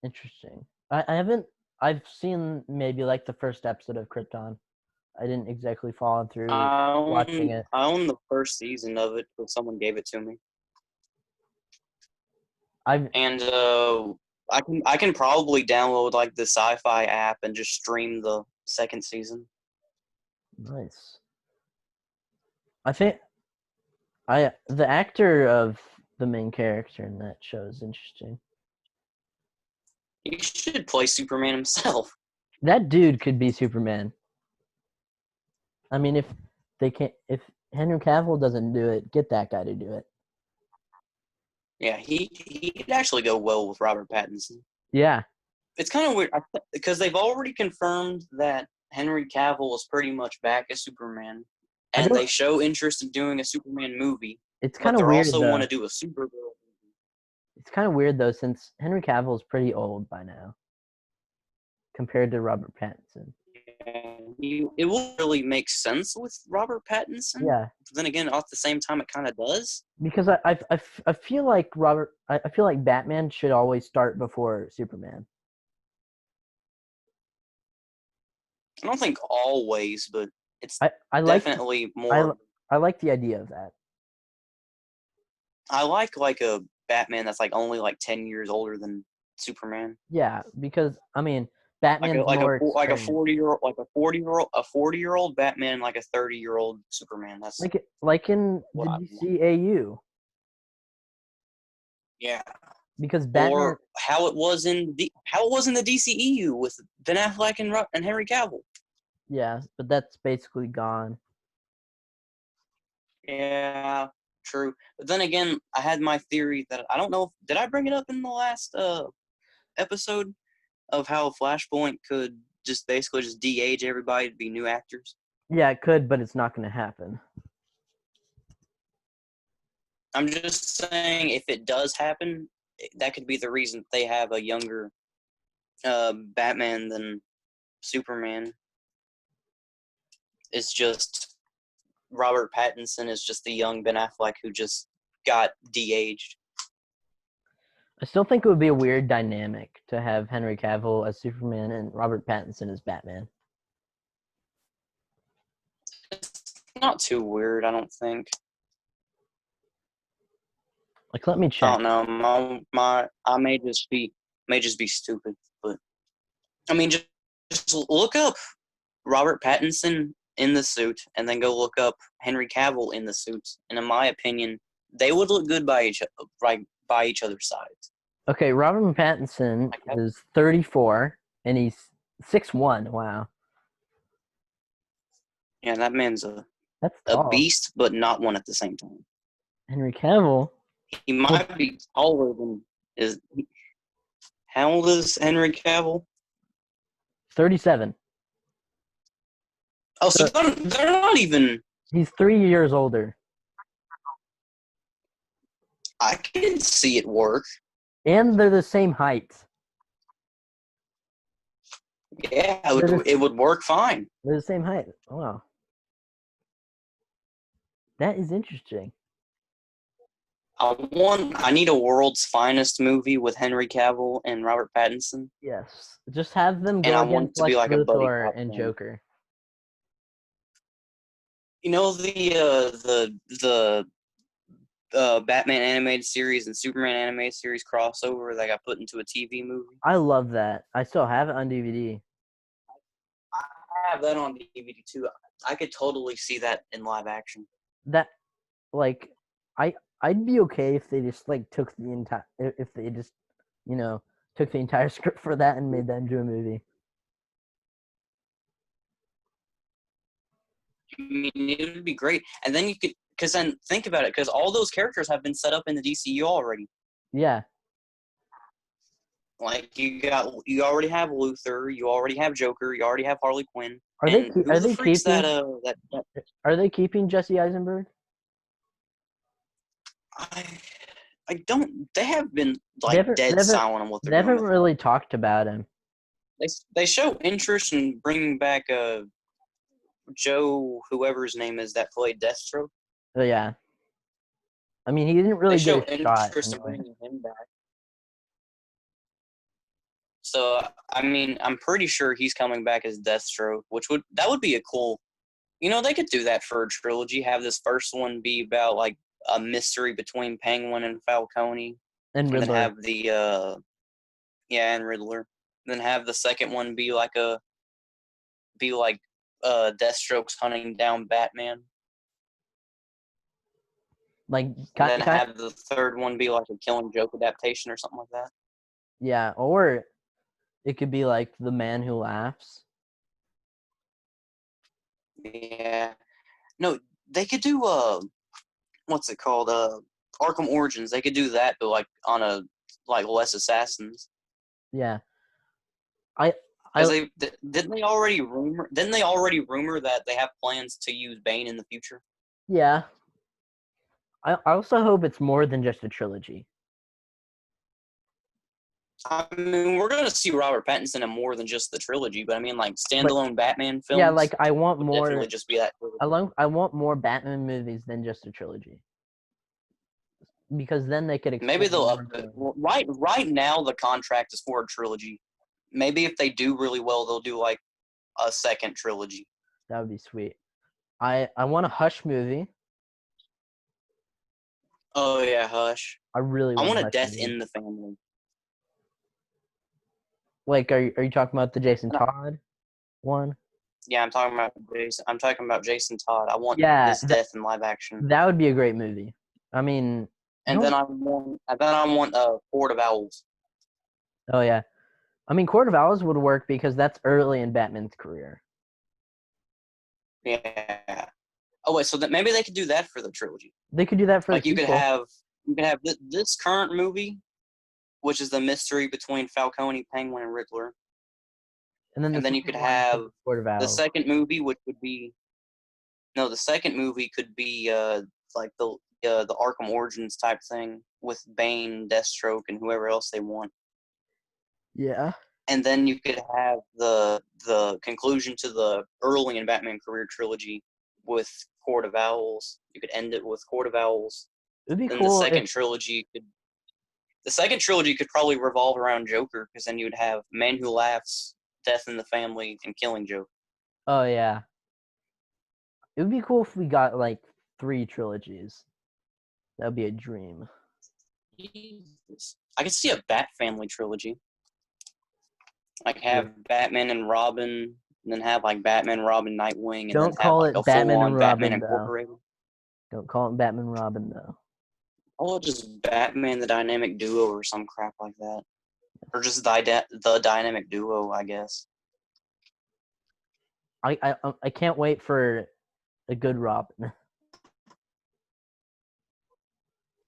Interesting. I haven't. I've seen maybe like the first episode of Krypton. I didn't exactly follow through watching it. I own the first season of it because someone gave it to me. I can probably download like the Sci-Fi app and just stream the second season. Nice. I think the actor of the main character in that show is interesting. He should play Superman himself. That dude could be Superman. I mean, if Henry Cavill doesn't do it, get that guy to do it. Yeah, he'd actually go well with Robert Pattinson. Yeah. It's kind of weird because they've already confirmed that Henry Cavill is pretty much back as Superman, and they show interest in doing a Superman movie. It's kind of weird, though. They also want to do a Supergirl movie. It's kind of weird, though, since Henry Cavill is pretty old by now compared to Robert Pattinson. It will really make sense with Robert Pattinson. Yeah. But then again, at the same time, it kind of does. Because I feel like I feel like Batman should always start before Superman. I don't think always, but it's definitely more. I like the idea of that. I like a Batman that's like only like 10 years older than Superman. Yeah, because I mean, Batman's like a 40-year-old Batman, like a 30-year-old Superman. That's like in the DCAU. Yeah. Because Batman, or how it was in the DCEU with Ben Affleck and Henry Cavill. Yeah, but that's basically gone. Yeah, true. But then again, I had my theory that I don't know. Did I bring it up in the last episode of how Flashpoint could just basically just de-age everybody to be new actors? Yeah, it could, but it's not going to happen. I'm just saying, if it does happen, that could be the reason they have a younger Batman than Superman. It's just Robert Pattinson is just the young Ben Affleck who just got de-aged. I still think it would be a weird dynamic to have Henry Cavill as Superman and Robert Pattinson as Batman. It's not too weird, I don't think. Like, let me I check. don't know. I may just be stupid, but I mean, just look up Robert Pattinson in the suit, and then go look up Henry Cavill in the suit. And in my opinion, they would look good by each other's sides. Okay, Robert Pattinson Like that, is 34 and he's 6'1". Wow, yeah, that man's that's a tall. beast, but not one at the same time. Henry Cavill, He well, might be taller than is. How old is Henry Cavill? 37. Oh, so So they're not even. he's 3 years older. I can see it work. And they're the same height. Yeah, They're the, it would work fine. they're the same height. Wow. That is interesting. I need a world's finest movie with Henry Cavill and Robert Pattinson, Yes. Just have them and go I want it against to be Lex like a buddy Luthor cop and thing. Joker. You know the Batman animated series and Superman animated series crossover that got put into a TV movie? I love that. I still have it on DVD. I have that on DVD too. I could totally see that in live action. That, like, I'd be okay if they just like took the entire if they just, you know, took the entire script for that and made that into a movie. I mean, it would be great. And then you could, because then think about it, because all those characters have been set up in the DCU already. Yeah. Like you already have Luthor, you already have Joker, you already have Harley Quinn, Are they and who are the they freaks that keeping are they keeping Jesse Eisenberg? I I don't. They have been They like haven't they dead haven't silent on what they're they doing haven't with him. really talked about him. They show interest in bringing back Joe, whoever his name is that played Deathstroke. So yeah. I mean, he didn't They really get show a shot interest in anyway. bringing him back. So I mean, I'm pretty sure he's coming back as Deathstroke, that would be a cool. You know, they could do that for a trilogy. Have this first one be about like a mystery between Penguin and Falcone, And and then Riddler. have the and Riddler. Then have the second one be like Deathstroke's hunting down Batman. Like And then kind have the third one be like a Killing Joke adaptation or something like that. yeah, or it could be like The Man Who Laughs. Yeah. No, they could do what's it called? Arkham Origins. They could do that, but like on a like less assassins. Yeah. I Because I didn't they already rumor that they have plans to use Bane in the future? yeah. I also hope it's more than just a trilogy. I mean, we're gonna see Robert Pattinson in more than just the trilogy, but I mean, like But standalone Batman yeah, films like I want would more definitely just be that. I want more Batman movies than just a trilogy. Because then they could Maybe explore they'll more up of it. the Right now, the contract is for a trilogy. Maybe if they do really well, they'll do like a second trilogy. that would be sweet. I want a Hush movie. Oh yeah, Hush. I really I want a want a Hush Death movie. in the Family. Like are you talking about the Jason And Todd one? yeah, I'm talking about Jason. I'm talking about Jason Todd. I want Yeah, his death in live action, that would be a great movie. I mean, and then I want Court of Owls. oh yeah. I mean, Court of Owls would work because that's early in Batman's career. Yeah. Oh wait, so that maybe they could do that for the trilogy. They could do that for the Like sequel. you could have this current movie, which is the mystery between Falcone, Penguin, and Riddler, And then the and then you could second one could have be Court of the Owls. second movie, which would be no, the second movie could be like the Arkham Origins type thing with Bane, Deathstroke, and whoever else they want. Yeah. And then you could have the conclusion to the early in Batman career trilogy with Court of Owls. You could end it with Court of Owls. It'd be Then the cool if second trilogy could The second trilogy could probably revolve around Joker, because then you'd have Man Who Laughs, Death in the Family, and Killing Joke. Oh yeah. It would be cool if we got like 3 trilogies. That would be a dream. Jesus. I could see a Bat Family trilogy. Like have Batman and Robin, and then have like Batman, Robin, Nightwing, and Don't then have call like it a Batman full-on and Batman Robin though. Incorporated. Don't call it Batman and Robin though. Oh, just Batman the Dynamic Duo or some crap like that. Or just the Dynamic Duo, I guess. I can't wait for a good Robin.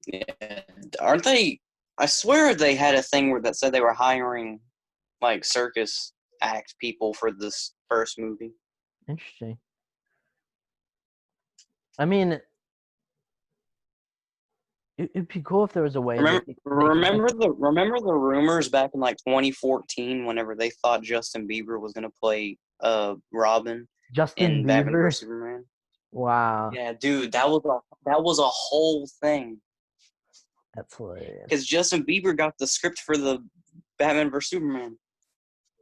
Yeah. Aren't they? I swear they had a thing that said they were hiring like circus act people for this first movie. Interesting. I mean, it'd be cool if there was a way. Remember the rumors back in like 2014, whenever they thought Justin Bieber was gonna play Robin Justin in Batman Bieber. vs Superman. Wow. Yeah, dude, that was a whole thing. That's hilarious. Because Justin Bieber got the script for the Batman vs Superman.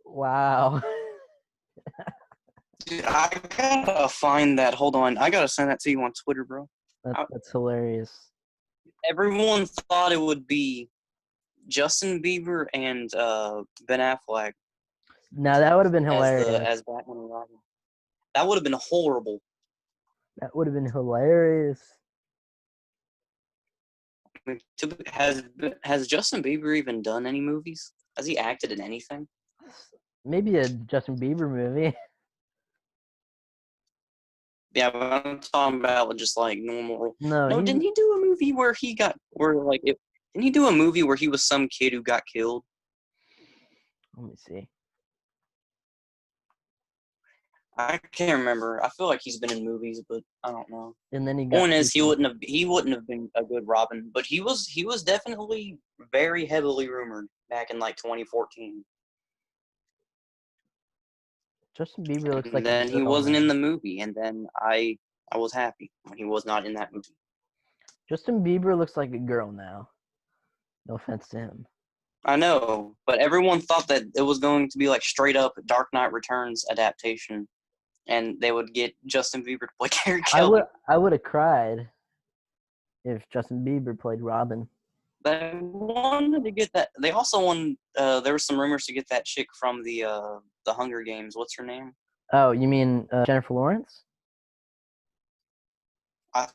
Wow. Dude, I gotta find that. Hold on, I gotta send that to you on Twitter, bro. That's hilarious. Everyone thought it would be Justin Bieber and Ben Affleck. Now that would have been hilarious. As Batman and Robin. That would have been horrible. That would have been hilarious. Has Justin Bieber even done any movies? Has he acted in anything? Maybe a Justin Bieber movie. Yeah, but I'm talking about just like normal. No, didn't he do a movie where didn't he do a movie where he was some kid who got killed? Let me see. I can't remember. I feel like he's been in movies, but I don't know. And then he got. Point is, he wouldn't have been a good Robin, but he was definitely very heavily rumored back in like 2014. Justin Bieber looks like. And then he wasn't in the movie, and then I was happy when he was not in that movie. Justin Bieber looks like a girl now. No offense to him. I know, but everyone thought that it was going to be like straight up Dark Knight Returns adaptation, and they would get Justin Bieber to play Carrie Kelly. I would have cried if Justin Bieber played Robin. They wanted to get that. They also wanted. There were some rumors to get that chick from the Hunger Games. What's her name? Oh, you mean Jennifer Lawrence? I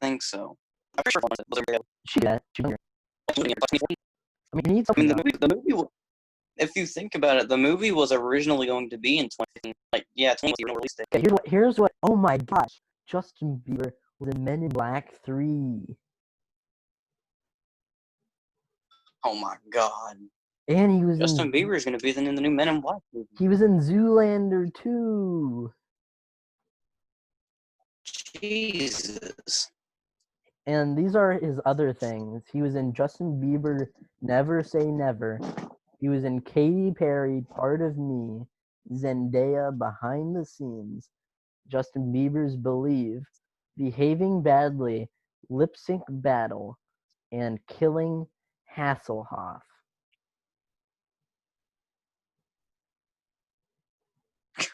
think so. I'm pretty sure She did. I mean, he needs something. The movie. If you think about it, the movie was originally going to be in 20. Like, yeah, 20 release date. Okay, here's what. Oh my gosh, Justin Bieber was in Men in Black 3. Oh my god. And he was Justin Bieber is going to be in the new Men in Black movie. He was in Zoolander 2. Jesus. And these are his other things. He was in Justin Bieber Never Say Never. He was in Katy Perry Part of Me, Zendaya Behind the Scenes, Justin Bieber's Believe, Behaving Badly, Lip Sync Battle, and Killing Hasselhoff.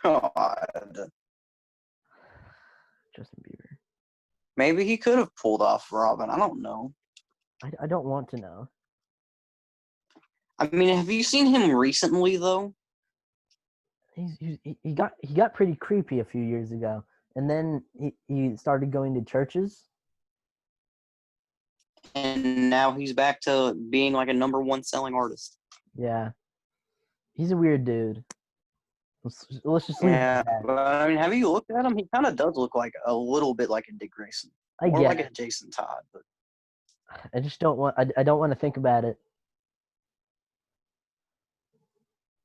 God. Justin Bieber. Maybe he could have pulled off Robin. I don't know. I don't want to know. I mean, have you seen him recently though? He got pretty creepy a few years ago, and then he started going to churches. And now he's back to being like a #1 selling artist. Yeah, he's a weird dude. Let's just leave it at that. But I mean, have you looked at him? He kind of does look like a little bit like a Dick Grayson, or like a Jason Todd. But I just don't want. I don't want to think about it.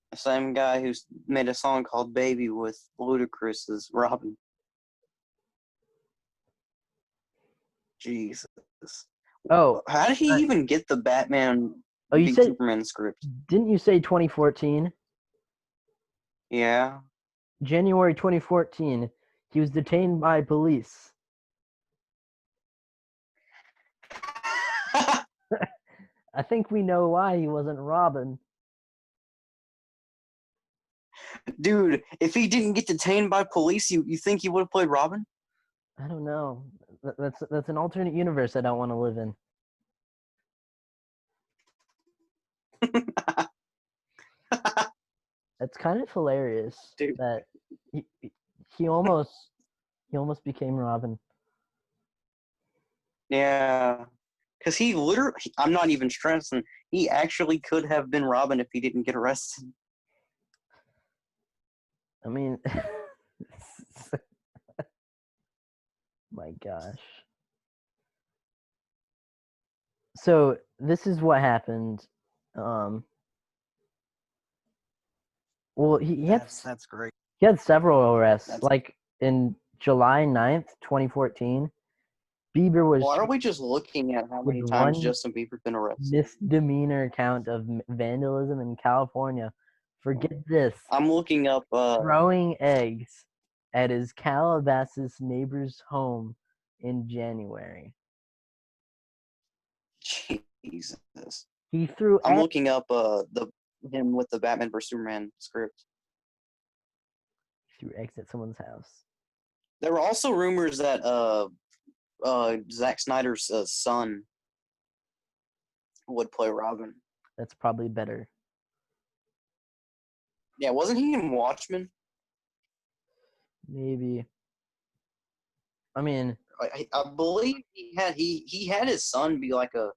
The same guy who's made a song called "Baby" with Ludacris is Robin. Jesus. Oh, how did he even get the Batman? You said Superman script. Didn't you say 2014? Yeah. January 2014, he was detained by police. I think we know why he wasn't Robin. Dude, if he didn't get detained by police, you think he would have played Robin? I don't know. That's an alternate universe I don't want to live in. It's kind of hilarious Dude. that he he almost he almost became Robin. Yeah. Because he literally, I'm not even stressing, he actually could have been Robin if he didn't get arrested. I mean, my gosh. So this is what happened. Um, well, That's great. he had several arrests. That's Like in July 9th, 2014, Bieber was Why are charged we just looking at how with many times one Justin Bieber's been arrested? misdemeanor count of vandalism in California. Forget this. I'm looking up. Throwing eggs at his Calabasas neighbor's home in January. Jesus. He threw I'm looking up the him with the Batman vs Superman script. eggs at someone's house. There were also rumors that Zack Snyder's son would play Robin. That's probably better. Yeah, wasn't he in Watchmen? Maybe. I mean, I believe he had his son be like a.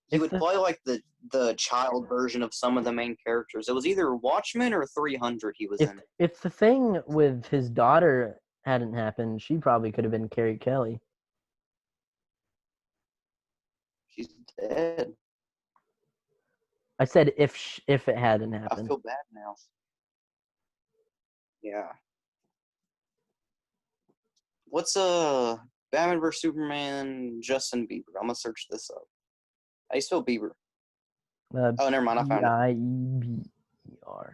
He would play like the child version of some of the main characters. It was either Watchmen or 300 he was in. if the thing with his daughter hadn't happened, she probably could have been Carrie Kelly. She's dead. I said if it hadn't I happened. feel bad now. Yeah. What's Batman vs Superman Justin Bieber? I'm gonna search this up. How do you spell Bieber? Oh, never mind. I found it. Bieber.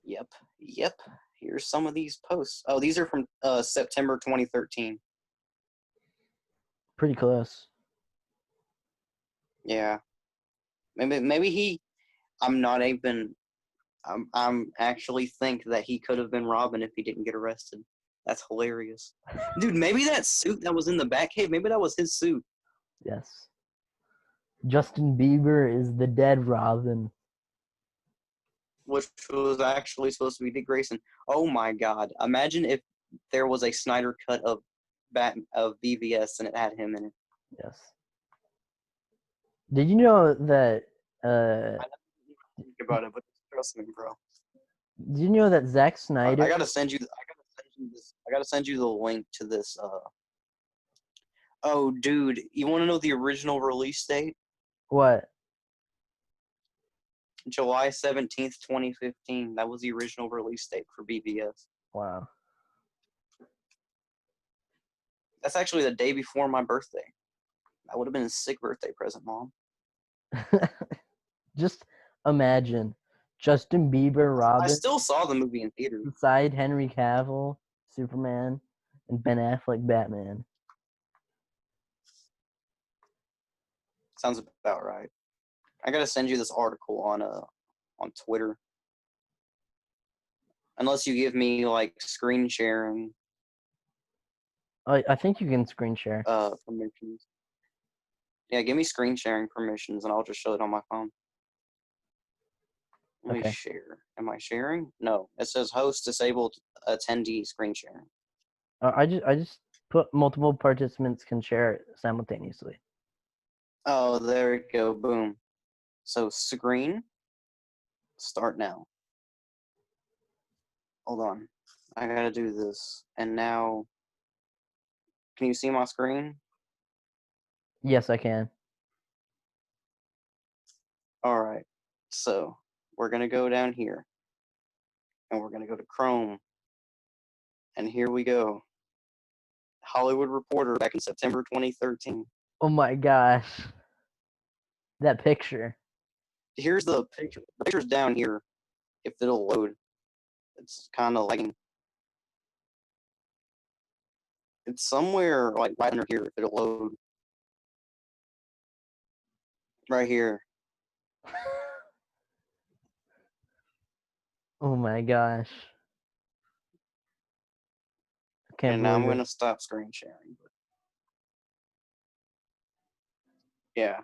Yep. Here's some of these posts. Oh, these are from September 2013. Pretty close. Yeah. Maybe he. I'm not even. I'm actually think that he could have been Robin if he didn't get arrested. That's hilarious, dude. Maybe that suit that was in the Batcave. Maybe that was his suit. Yes. Justin Bieber is the dead Robin. Which was actually supposed to be Dick Grayson. Oh my God! Imagine if there was a Snyder cut of BVS and it had him in it. Yes. Did you know that? I don't think about it, but trust me, bro. Did you know that Zack Snyder? I gotta send you. I gotta send you the link to this. Oh, dude, you want to know the original release date? What? July 17th, 2015. That was the original release date for BVS. Wow. That's actually the day before my birthday. That would have been a sick birthday present, Mom. Just imagine Justin Bieber, Robin, I still saw the movie in theaters. beside Henry Cavill, Superman, and Ben Affleck, Batman. Sounds about right. I gotta send you this article on Twitter. Unless you give me like screen sharing I think you can screen share. permissions. Yeah, give me screen sharing permissions and I'll just show it on my phone. Let me share. Am I sharing? No. It says host disabled attendee screen sharing. I just put multiple participants can share it simultaneously. Oh, there we go. Boom. So screen. Start now. Hold on. I gotta do this. And now, can you see my screen? Yes, I can. All right. So we're gonna go down here. And we're gonna go to Chrome. And here we go. Hollywood Reporter back in September 2013. Oh my gosh. That picture. Here's the picture. The picture's down here. If it'll load. It's kind of lagging. It's somewhere like right under here if it'll load. right here. Oh my gosh. I can't And now I'm believe gonna it. stop screen sharing. But yeah,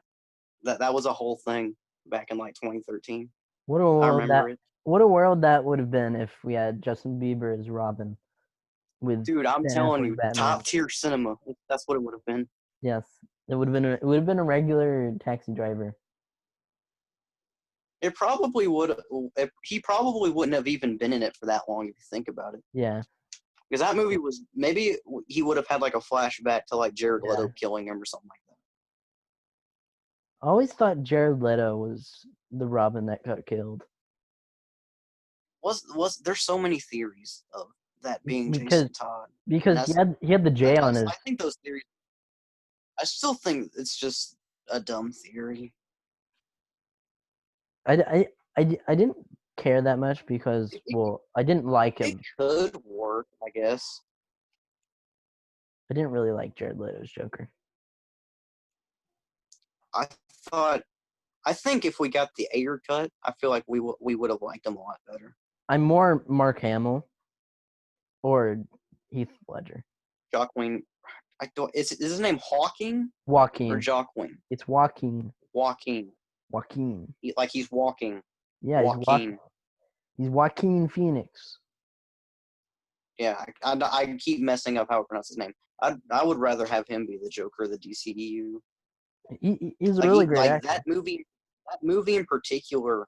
that was a whole thing back in like 2013. What a I world remember it. what a world that would have been if we had Justin Bieber as Robin with Dude, I'm Ben telling Affleck you, Batman. top tier cinema. That's what it would have been. Yes. It would have been a regular taxi driver. It probably would. He probably wouldn't have even been in it for that long if you think about it. Yeah. Because that movie was maybe he would have had like a flashback to like Jared Yeah. Leto killing him or something like that. I always thought Jared Leto was the Robin that got killed. Was there's so many theories of that being Because Jason Todd, and because he had the J on his I think those theories. I still think it's just a dumb theory. I didn't care that much because well, I didn't like It him. could work, I guess. I didn't really like Jared Leto's Joker. I thought. I think if we got the Ayer cut, I feel like we would have liked him a lot better. I'm more Mark Hamill or Heath Ledger. Jacqueline, I don't. Is his name Hawking or Joaquin. Jacqueline? It's Joaquin. Joaquin. Joaquin. Like he's walking. Yeah, Joaquin. He's Joaquin Phoenix. Yeah, I keep messing up how to pronounce his name. I would rather have him be the Joker of the DCEU. He's a Like really great like actor. that movie in particular,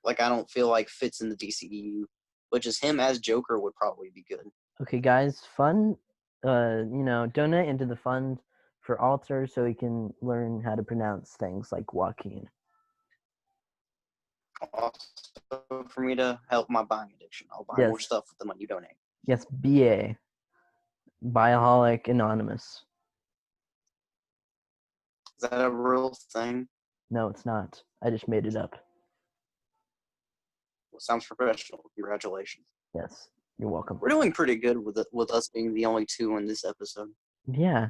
like I don't feel like fits in the DCEU, but just him as Joker would probably be good. Okay, guys, fund. Donate into the fund for Alter so he can learn how to pronounce things like Joaquin. Also, for me to help my buying addiction, I'll buy more Yes. stuff with the money you donate. Yes, BA. Bioholic Anonymous. Is that a real thing? No, it's not. I just made it up. Well, sounds professional. Congratulations. Yes, you're welcome. We're doing pretty good with us being the only two in this episode. Yeah,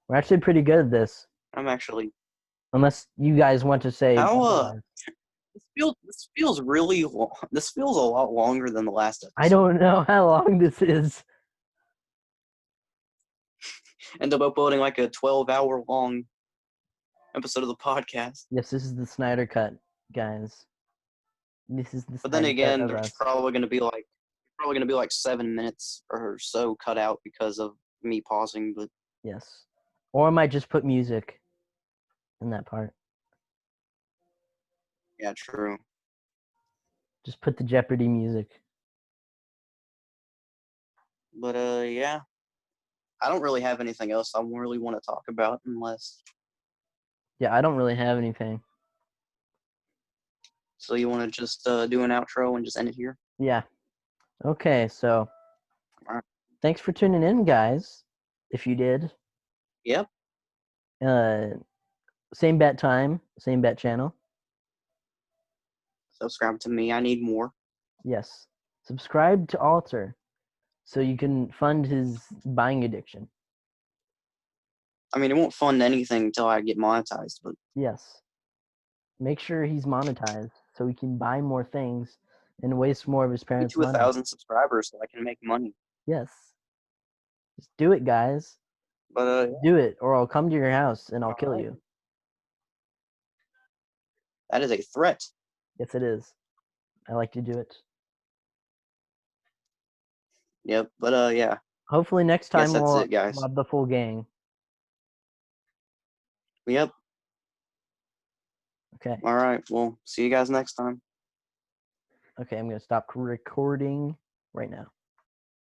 we're actually pretty good at this. I'm actually. Unless you guys want to say otherwise. This feels really long. This feels a lot longer than the last episode. I don't know how long this is. End up uploading like a 12-hour long episode of the podcast. Yes, this is the Snyder Cut, guys. This is the But then Snyder again, Cut of there's us. probably gonna be like 7 minutes or so cut out because of me pausing. But Yes. Or I might just put music in that part. yeah, true. Just put the Jeopardy music. But yeah, I don't really have anything else I really want to talk about unless. Yeah, I don't really have anything. So you want to just do an outro and just end it here? Yeah. Okay, so Alright. Thanks for tuning in, guys. If you did. Yep. Same bat time, same bat channel. Subscribe to me. I need more. Yes. Subscribe to Alter so you can fund his buying addiction. I mean, it won't fund anything until I get monetized, but Yes. Make sure he's monetized so he can buy more things and waste more of his get parents' to money. 1,000 subscribers so I can make money. Yes. Just do it, guys. But Do it, or I'll come to your house and I'll kill you. that is a threat. Yes, it is. I like to do it. Yep. But yeah. Hopefully next time Guess that's we'll it, guys. have the full gang. Yep. Okay. All right. Well, see you guys next time. Okay, I'm going to stop recording right now.